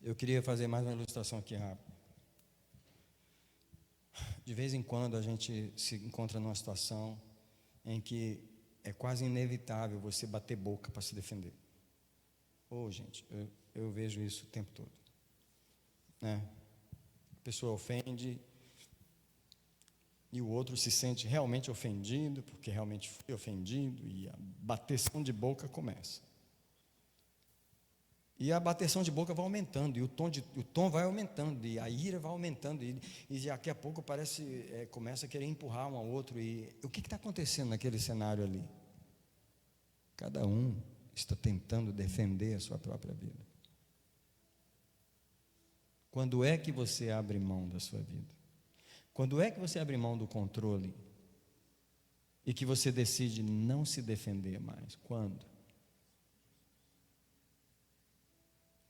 A: Eu queria fazer mais uma ilustração aqui rápida. De vez em quando a gente se encontra numa situação em que é quase inevitável você bater boca para se defender. Gente, eu vejo isso o tempo todo, né? A pessoa ofende e o outro se sente realmente ofendido, porque realmente foi ofendido, e a bateção de boca começa. E a bateção de boca vai aumentando, e o tom vai aumentando, e a ira vai aumentando, e daqui a pouco começa a querer empurrar um ao outro. E o que está acontecendo naquele cenário ali? Cada um está tentando defender a sua própria vida. Quando é que você abre mão da sua vida? Quando é que você abre mão do controle e que você decide não se defender mais? Quando?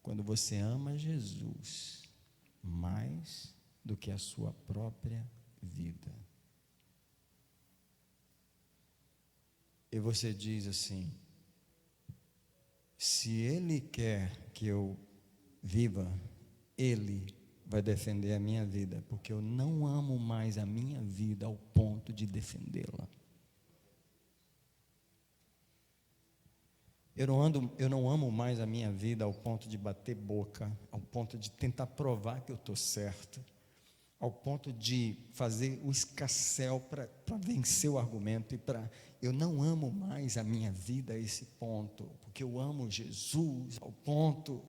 A: Quando você ama Jesus mais do que a sua própria vida. E você diz assim: se Ele quer que eu viva, Ele vai defender a minha vida, porque eu não amo mais a minha vida ao ponto de defendê-la. Eu não amo mais a minha vida ao ponto de bater boca, ao ponto de tentar provar que eu estou certo, ao ponto de fazer o escarcéu para vencer o argumento, eu não amo mais a minha vida a esse ponto, porque eu amo Jesus ao ponto.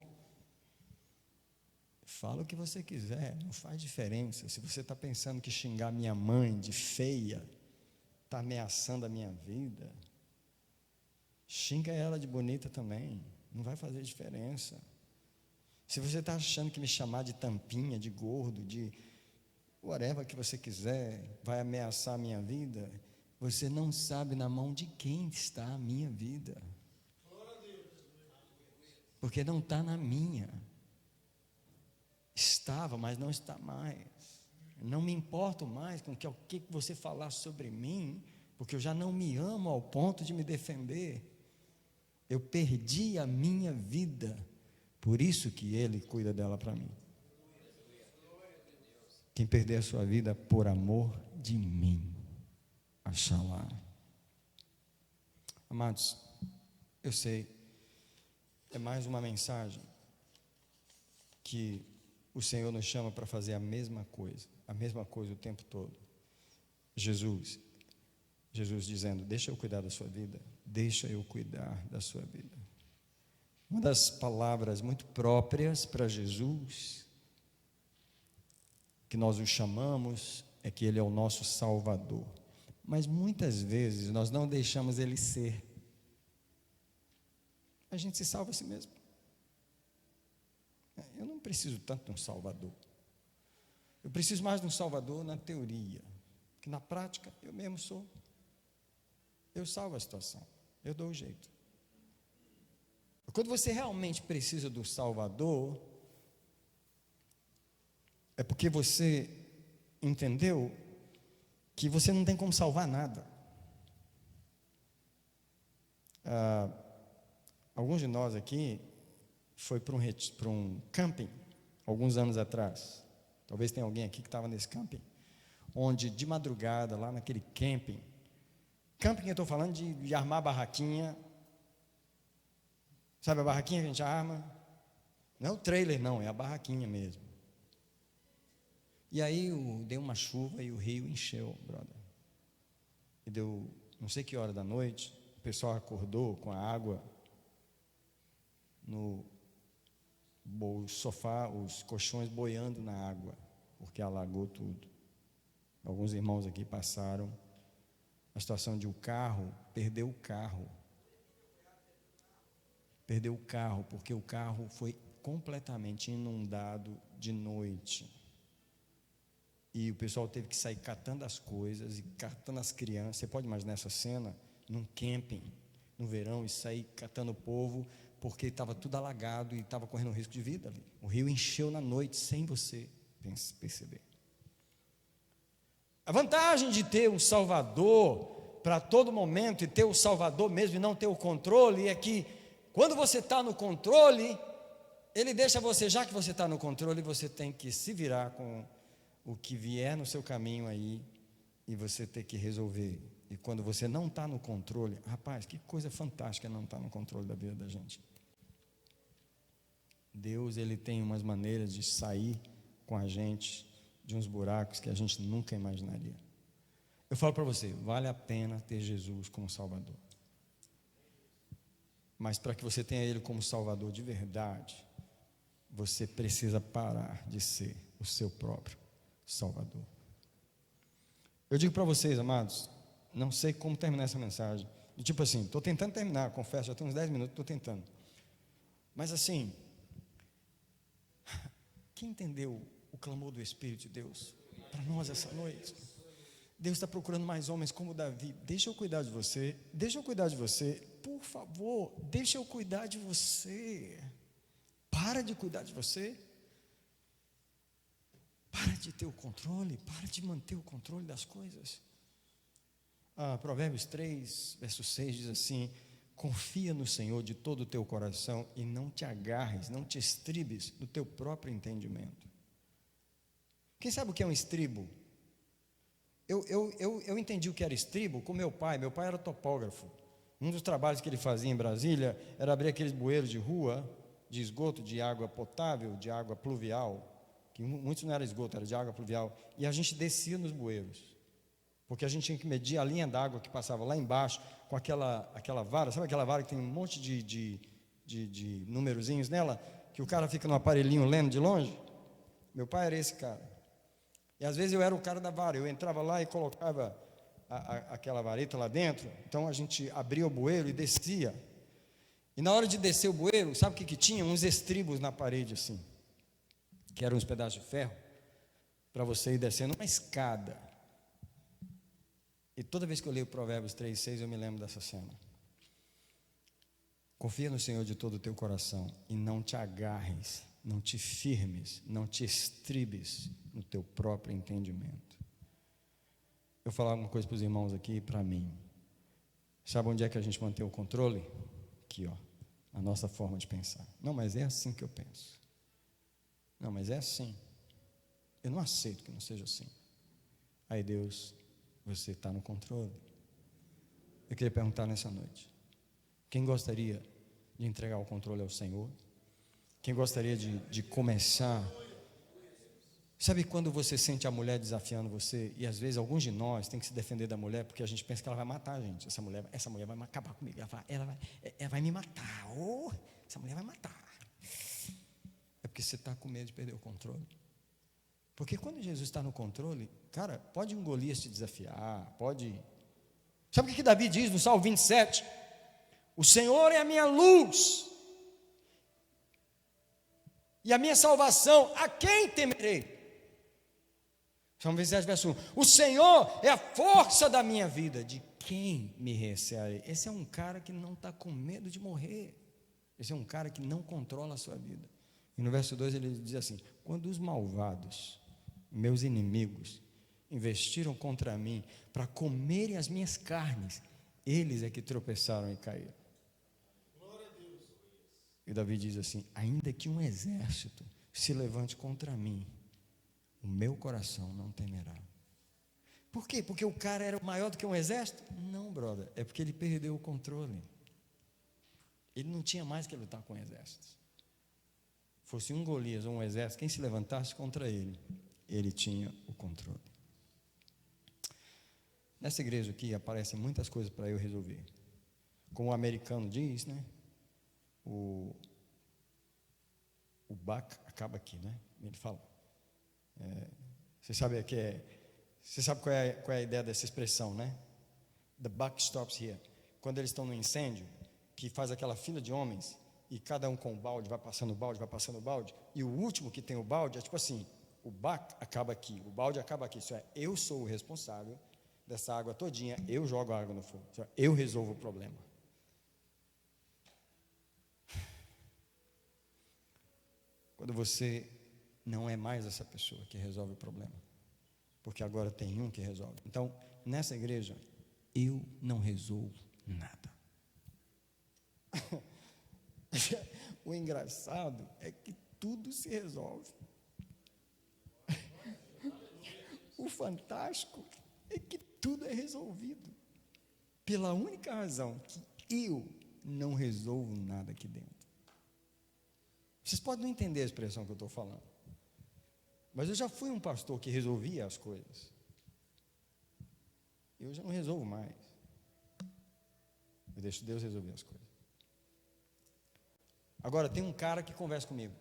A: Fala o que você quiser, não faz diferença. Se você está pensando que xingar minha mãe de feia está ameaçando a minha vida, xinga ela de bonita também, não vai fazer diferença. Se você está achando que me chamar de tampinha, de gordo, de whatever que você quiser, vai ameaçar a minha vida, você não sabe na mão de quem está a minha vida, porque não está na minha. Estava, mas não está mais. Não me importo mais com o que você falar sobre mim, porque eu já não me amo ao ponto de me defender. Eu perdi a minha vida, por isso que Ele cuida dela para mim. Quem perder a sua vida por amor de mim, Axalá. Amados, eu sei, é mais uma mensagem que o Senhor nos chama para fazer a mesma coisa o tempo todo. Jesus dizendo: deixa eu cuidar da sua vida, deixa eu cuidar da sua vida. Uma das palavras muito próprias para Jesus, que nós o chamamos, é que Ele é o nosso Salvador, mas muitas vezes nós não deixamos Ele ser. A gente se salva a si mesmo. Eu não preciso tanto de um Salvador. Eu preciso mais de um Salvador na teoria, que na prática eu mesmo sou. Eu salvo a situação, eu dou o jeito. Quando você realmente precisa do Salvador, é porque você entendeu que você não tem como salvar nada. Alguns de nós aqui foi para um camping, alguns anos atrás. Talvez tenha alguém aqui que estava nesse camping, onde de madrugada, lá naquele camping que eu estou falando de armar a barraquinha. Sabe a barraquinha que a gente arma? Não é o trailer não, é a barraquinha mesmo. E aí deu uma chuva e o rio encheu, brother. E deu não sei que hora da noite, o pessoal acordou com a água no sofá, os colchões boiando na água, porque alagou tudo. Alguns irmãos aqui passaram a situação de perdeu o carro, porque o carro foi completamente inundado de noite. E o pessoal teve que sair catando as coisas e catando as crianças. Você pode imaginar essa cena num camping, no verão, e sair catando o povo, porque estava tudo alagado e estava correndo um risco de vida ali. O rio encheu na noite sem você perceber. A vantagem de ter um Salvador para todo momento, e ter o Salvador mesmo e não ter o controle, é que quando você está no controle, Ele deixa você, já que você está no controle, você tem que se virar com o que vier no seu caminho aí, e você ter que resolver. E quando você não está no controle, rapaz, que coisa fantástica não estar no controle da vida da gente. Deus, Ele tem umas maneiras de sair com a gente de uns buracos que a gente nunca imaginaria. Eu falo para você, vale a pena ter Jesus como Salvador. Mas para que você tenha Ele como Salvador de verdade, você precisa parar de ser o seu próprio Salvador. Eu digo para vocês, amados, não sei como terminar essa mensagem. Tipo assim, estou tentando terminar, confesso, já tem uns 10 minutos, estou tentando. Mas assim, quem entendeu o clamor do Espírito de Deus para nós essa noite? Deus está procurando mais homens como Davi. Deixa eu cuidar de você, por favor, deixa eu cuidar de você. Para de cuidar de você. Para de ter o controle, para de manter o controle das coisas. Provérbios 3, verso 6 diz assim: confia no Senhor de todo o teu coração e não te agarres, não te estribes no teu próprio entendimento. Quem sabe o que é um estribo? Eu entendi o que era estribo com meu pai era topógrafo. Um dos trabalhos que ele fazia em Brasília era abrir aqueles bueiros de rua, de esgoto, de água potável, de água pluvial, que muitos não era esgoto, era de água pluvial, e a gente descia nos bueiros, porque a gente tinha que medir a linha d'água que passava lá embaixo, com aquela vara, sabe aquela vara que tem um monte de numerozinhos nela, que o cara fica no aparelhinho lendo de longe? Meu pai era esse cara, e às vezes eu era o cara da vara, eu entrava lá e colocava aquela vareta lá dentro, então a gente abria o bueiro e descia, e na hora de descer o bueiro, sabe o que tinha? Uns estribos na parede assim, que eram uns pedaços de ferro, para você ir descendo uma escada. E toda vez que eu leio Provérbios 3:6, eu me lembro dessa cena. Confia no Senhor de todo o teu coração e não te agarres, não te firmes, não te estribes no teu próprio entendimento. Eu vou falar uma coisa para os irmãos aqui e para mim. Sabe onde é que a gente mantém o controle? Aqui, ó, a nossa forma de pensar. Não, mas é assim que eu penso. Não, mas é assim. Eu não aceito que não seja assim. Aí Deus, você está no controle. Eu queria perguntar nessa noite: quem gostaria de entregar o controle ao Senhor? Quem gostaria de começar? Sabe quando você sente a mulher desafiando você? E às vezes alguns de nós tem que se defender da mulher, porque a gente pensa que ela vai matar a gente. Essa mulher vai acabar comigo, ela vai me matar. Oh, essa mulher vai matar. É porque você está com medo de perder o controle. Porque quando Jesus está no controle, cara, pode um Golias te desafiar, pode... Sabe o que Davi diz no Salmo 27? O Senhor é a minha luz e a minha salvação, a quem temerei? Salmo 27, verso 1. O Senhor é a força da minha vida, de quem me recearei? Esse é um cara que não está com medo de morrer. Esse é um cara que não controla a sua vida. E no verso 2 ele diz assim: quando os malvados, meus inimigos, investiram contra mim para comerem as minhas carnes, eles é que tropeçaram e caíram. E Davi diz assim: ainda que um exército se levante contra mim, o meu coração não temerá. Por quê? Porque o cara era maior do que um exército? Não, brother, é porque ele perdeu o controle. Ele não tinha mais que lutar com exércitos. Fosse um Golias ou um exército, quem se levantasse contra ele, ele tinha o controle. Nessa igreja aqui aparecem muitas coisas para eu resolver. Como o americano diz, né? O buck acaba aqui, né? Ele fala. Você sabe qual é a ideia dessa expressão, né? The buck stops here. Quando eles estão no incêndio, que faz aquela fila de homens, e cada um com o balde, vai passando o balde, e o último que tem o balde é tipo assim: o buck acaba aqui, o balde acaba aqui. Isso é, eu sou o responsável dessa água todinha, eu jogo a água no fogo, eu resolvo o problema. Quando você não é mais essa pessoa que resolve o problema, porque agora tem um que resolve. Então, nessa igreja, eu não resolvo nada. O engraçado é que tudo se resolve. O fantástico é que tudo é resolvido, pela única razão que eu não resolvo nada aqui dentro. Vocês podem não entender a expressão que eu estou falando, mas eu já fui um pastor que resolvia as coisas. Eu já não resolvo mais. Eu deixo Deus resolver as coisas. Agora, tem um cara que conversa comigo.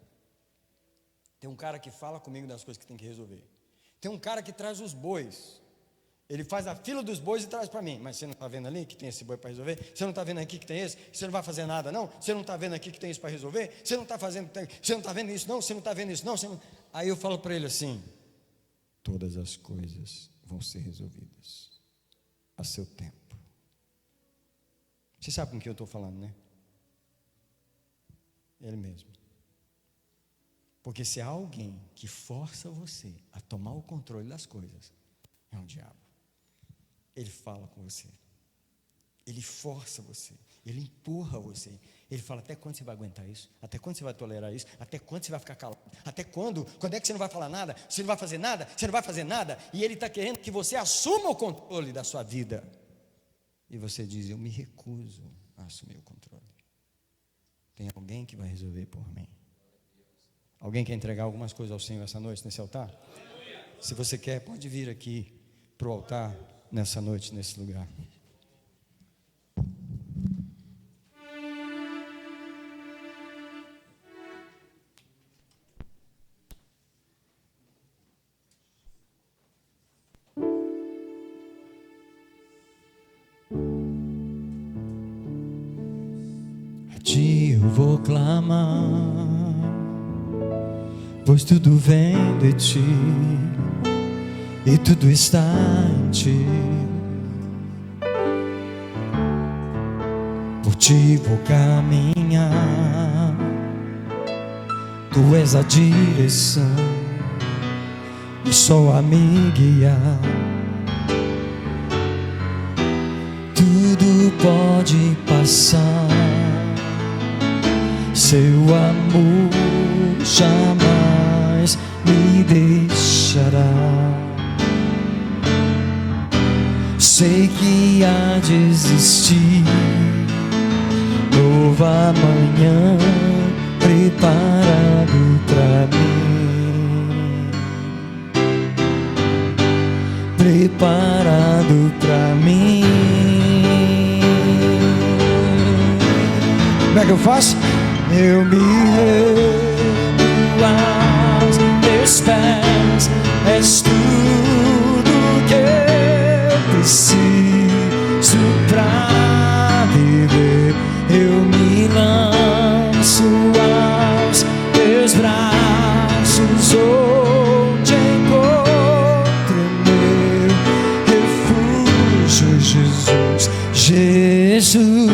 A: Tem um cara que fala comigo das coisas que tem que resolver. Tem um cara que traz os bois. Ele faz a fila dos bois e traz para mim. Mas você não está vendo ali que tem esse boi para resolver? Você não está vendo aqui que tem esse? Você não vai fazer nada não? Você não está vendo aqui que tem isso para resolver? Você não está vendo isso não? Você não está vendo isso não? Aí eu falo para ele assim: todas as coisas vão ser resolvidas a seu tempo. Você sabe com quem eu estou falando, né? Ele mesmo. Porque se há alguém que força você a tomar o controle das coisas, é o diabo. Ele fala com você, ele força você, ele empurra você, ele fala: até quando você vai aguentar isso? Até quando você vai tolerar isso? Até quando você vai ficar calado? Até quando? Quando é que você não vai falar nada? Você não vai fazer nada? Você não vai fazer nada? E ele está querendo que você assuma o controle da sua vida. E você diz: eu me recuso a assumir o controle. Tem alguém que vai resolver por mim. Alguém quer entregar algumas coisas ao Senhor essa noite nesse altar? Se você quer, pode vir aqui para o altar nessa noite, nesse lugar. A ti eu vou clamar, pois tudo vem de ti e tudo está em ti. Por ti vou caminhar, tu és a direção e só a me guiar. Tudo pode passar, seu amor jamais me deixará. Sei que há de existir novo amanhã preparado pra mim, preparado pra mim. Como é que eu faço? Eu me rendo aos teus pés, és tudo que eu preciso pra viver. Eu me lanço aos teus braços, onde encontro meu refúgio, Jesus, Jesus.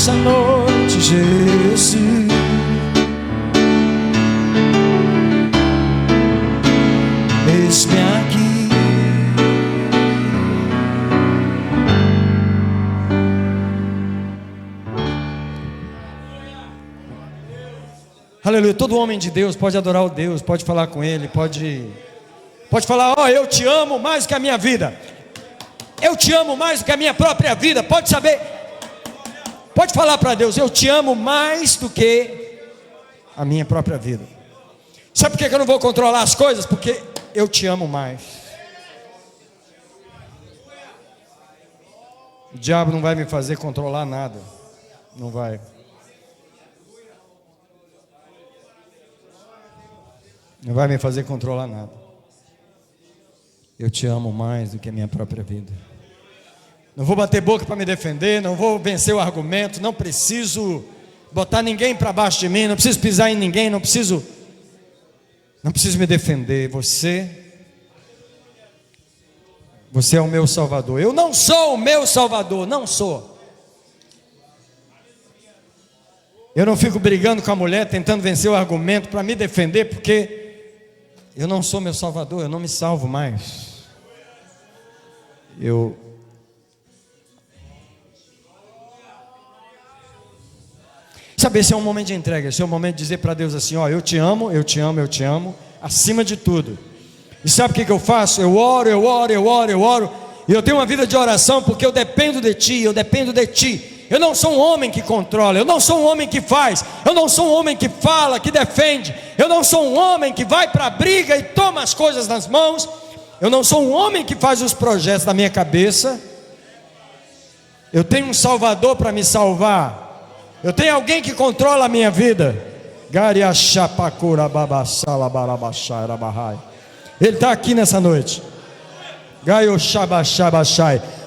A: nessa noite, Jesus. Eis-me aqui. Aleluia. Todo homem de Deus pode adorar o Deus, pode falar com Ele, pode falar: ó, eu te amo mais do que a minha vida, eu te amo mais do que a minha própria vida. Pode saber, pode falar para Deus: eu te amo mais do que a minha própria vida. Sabe por que eu não vou controlar as coisas? Porque eu te amo mais. O diabo não vai me fazer controlar nada. Não vai. Não vai me fazer controlar nada. Eu te amo mais do que a minha própria vida. Não vou bater boca para me defender, não vou vencer o argumento, não preciso botar ninguém para baixo de mim, não preciso pisar em ninguém, não preciso me defender. Você é o meu Salvador. Eu não sou o meu Salvador, não sou. Eu não fico brigando com a mulher, tentando vencer o argumento para me defender, porque eu não sou meu Salvador, eu não me salvo mais. Sabe, esse é um momento de entrega, esse é um momento de dizer para Deus assim: ó, eu te amo, eu te amo, eu te amo, acima de tudo. E sabe o que eu faço? Eu oro, e eu tenho uma vida de oração, porque eu dependo de Ti, eu dependo de Ti. Eu não sou um homem que controla, eu não sou um homem que faz, eu não sou um homem que fala, que defende, eu não sou um homem que vai para a briga e toma as coisas nas mãos, eu não sou um homem que faz os projetos da minha cabeça. Eu tenho um Salvador para me salvar, eu tenho alguém que controla a minha vida. Ele está aqui nessa noite.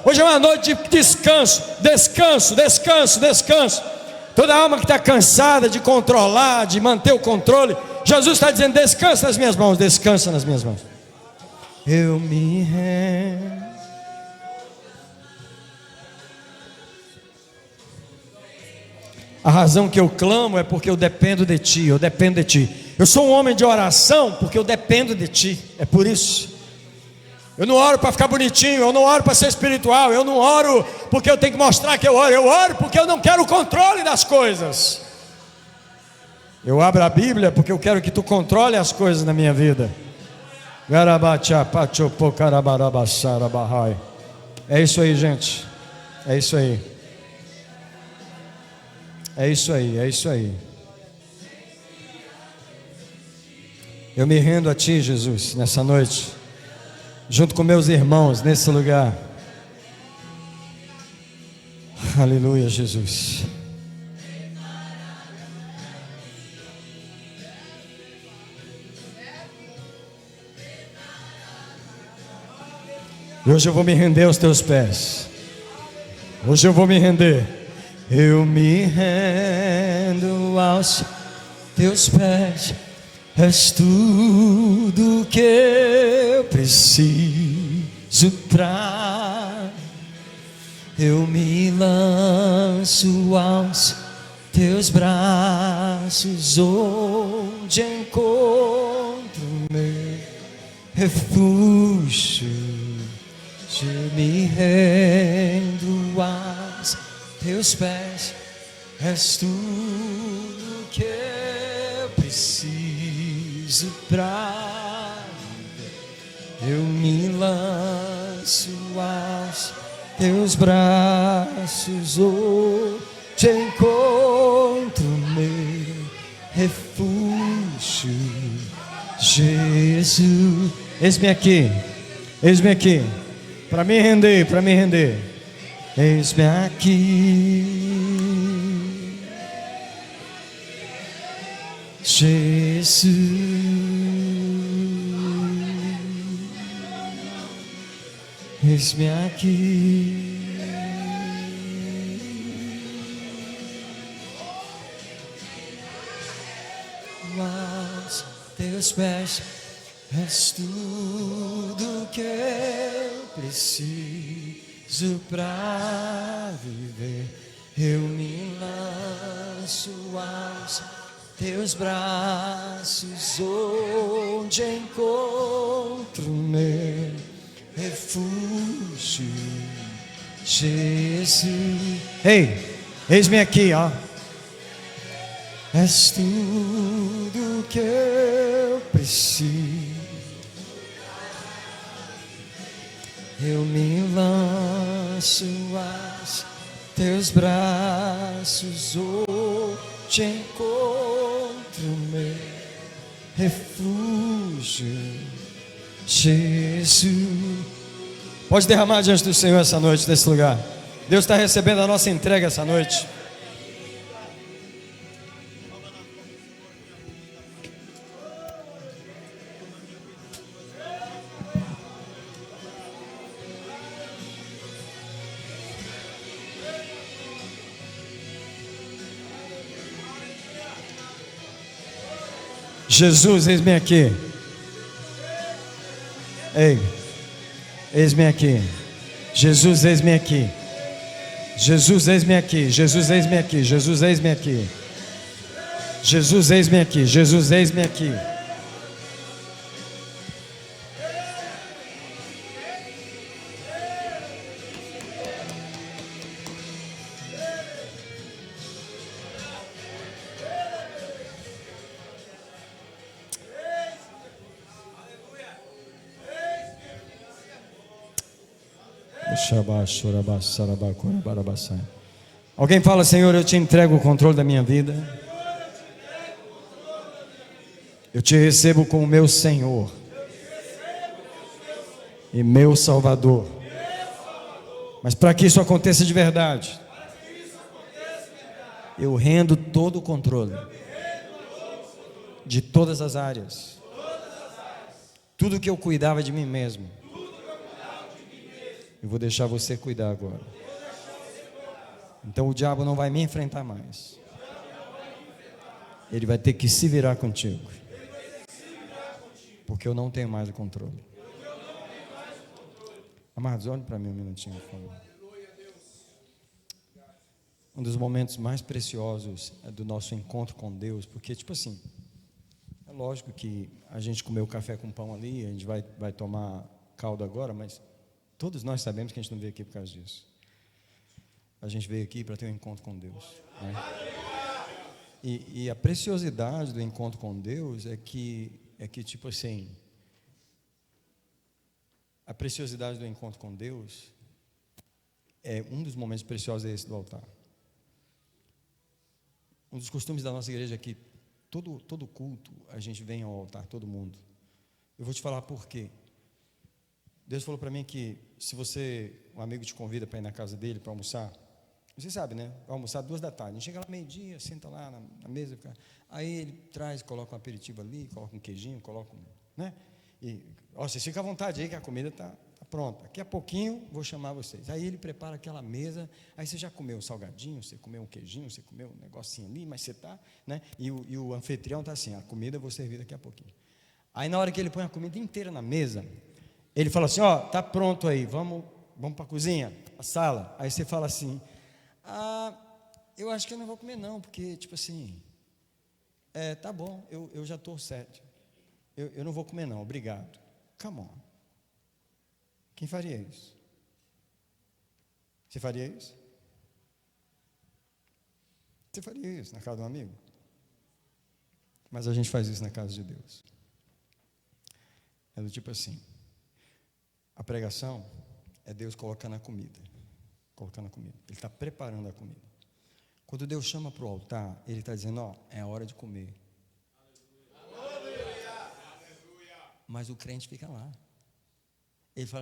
A: Hoje é uma noite de descanso, descanso, descanso, descanso. Toda alma que está cansada de controlar, de manter o controle, Jesus está dizendo: descansa nas minhas mãos, descansa nas minhas mãos. Eu me rendo. A razão que eu clamo é porque eu dependo de Ti, eu dependo de Ti. Eu sou um homem de oração porque eu dependo de Ti, é por isso. Eu não oro para ficar bonitinho, eu não oro para ser espiritual, eu não oro porque eu tenho que mostrar que eu oro porque eu não quero o controle das coisas. Eu abro a Bíblia porque eu quero que Tu controle as coisas na minha vida. É isso aí, gente. É isso aí. É isso aí, é isso aí. Eu me rendo a Ti, Jesus, nessa noite, junto com meus irmãos nesse lugar. Aleluia, Jesus. Hoje eu vou me render aos Teus pés. Hoje eu vou me render. Eu me rendo aos Teus pés. És tudo que eu preciso pra. Eu me lanço aos Teus braços, onde encontro meu refúgio. Eu me rendo aos Teus pés. És tudo que eu preciso pra viver. Eu me lanço aos Teus braços, onde encontro meu refúgio. Jesus, eis-me aqui, para me render, eis-me aqui. Jesus, eis-me aqui. Aos Teus pés, és tudo que eu preciso pra viver. eu me lanço aos teus braços, onde encontro meu refúgio, Jesus. Ei, eis-me aqui, ó. És tudo que eu preciso. Eu me lanço aos teus braços, onde encontro meu refúgio, Jesus. Pode derramar diante do Senhor essa noite, nesse lugar. Deus está recebendo a nossa entrega essa noite. Jesus, eis-me aqui. Ei, eis-me aqui. Jesus, eis-me aqui. Jesus, eis-me aqui. Jesus, eis-me aqui. Jesus, eis-me aqui. Jesus, eis-me aqui. Jesus, eis-me aqui. Alguém fala: Senhor, eu te entrego o controle da minha vida. Eu te recebo como meu Senhor e meu Salvador. Mas para que isso aconteça de verdade, eu rendo todo o controle de todas as áreas. Tudo que eu cuidava de mim mesmo, eu vou deixar você cuidar agora. Então o diabo não vai me enfrentar mais. Ele vai ter que se virar contigo, porque eu não tenho mais o controle. Amados, olhem para mim um minutinho, por favor. Um dos momentos mais preciosos é do nosso encontro com Deus, porque tipo assim, é lógico que a gente comeu café com pão ali, a gente vai tomar caldo agora, mas todos nós sabemos que a gente não veio aqui por causa disso. A gente veio aqui para ter um encontro com Deus, né? E a preciosidade do encontro com Deus é que tipo assim, a preciosidade do encontro com Deus é um dos momentos preciosos esse do altar. Um dos costumes da nossa igreja é que todo culto a gente vem ao altar, todo mundo. Eu vou te falar por quê. Deus falou para mim que se um amigo te convida para ir na casa dele para almoçar, você sabe, né? Vai almoçar 2 da tarde, a gente chega lá meio-dia, senta lá na mesa, aí ele traz, coloca um aperitivo ali, coloca um queijinho, coloca né? E, vocês ficam à vontade aí que a comida está pronta. Daqui a pouquinho vou chamar vocês. Aí ele prepara aquela mesa, aí você já comeu um salgadinho, você comeu um queijinho, você comeu um negocinho ali, mas você está, né? E o anfitrião está assim, a comida eu vou servir daqui a pouquinho. Aí na hora que ele põe a comida inteira na mesa, ele fala assim: ó, tá pronto aí, vamos para a cozinha, a sala. Aí você fala assim: eu acho que eu não vou comer não, porque tipo assim, tá bom, eu já estou certo. Eu não vou comer não, obrigado. Come on. Quem faria isso? Você faria isso? Você faria isso na casa de um amigo? Mas a gente faz isso na casa de Deus. É do tipo assim, a pregação é Deus colocando a comida. Ele está preparando a comida. Quando Deus chama para o altar, Ele está dizendo: ó, é a hora de comer. Mas o crente fica lá. Ele fala: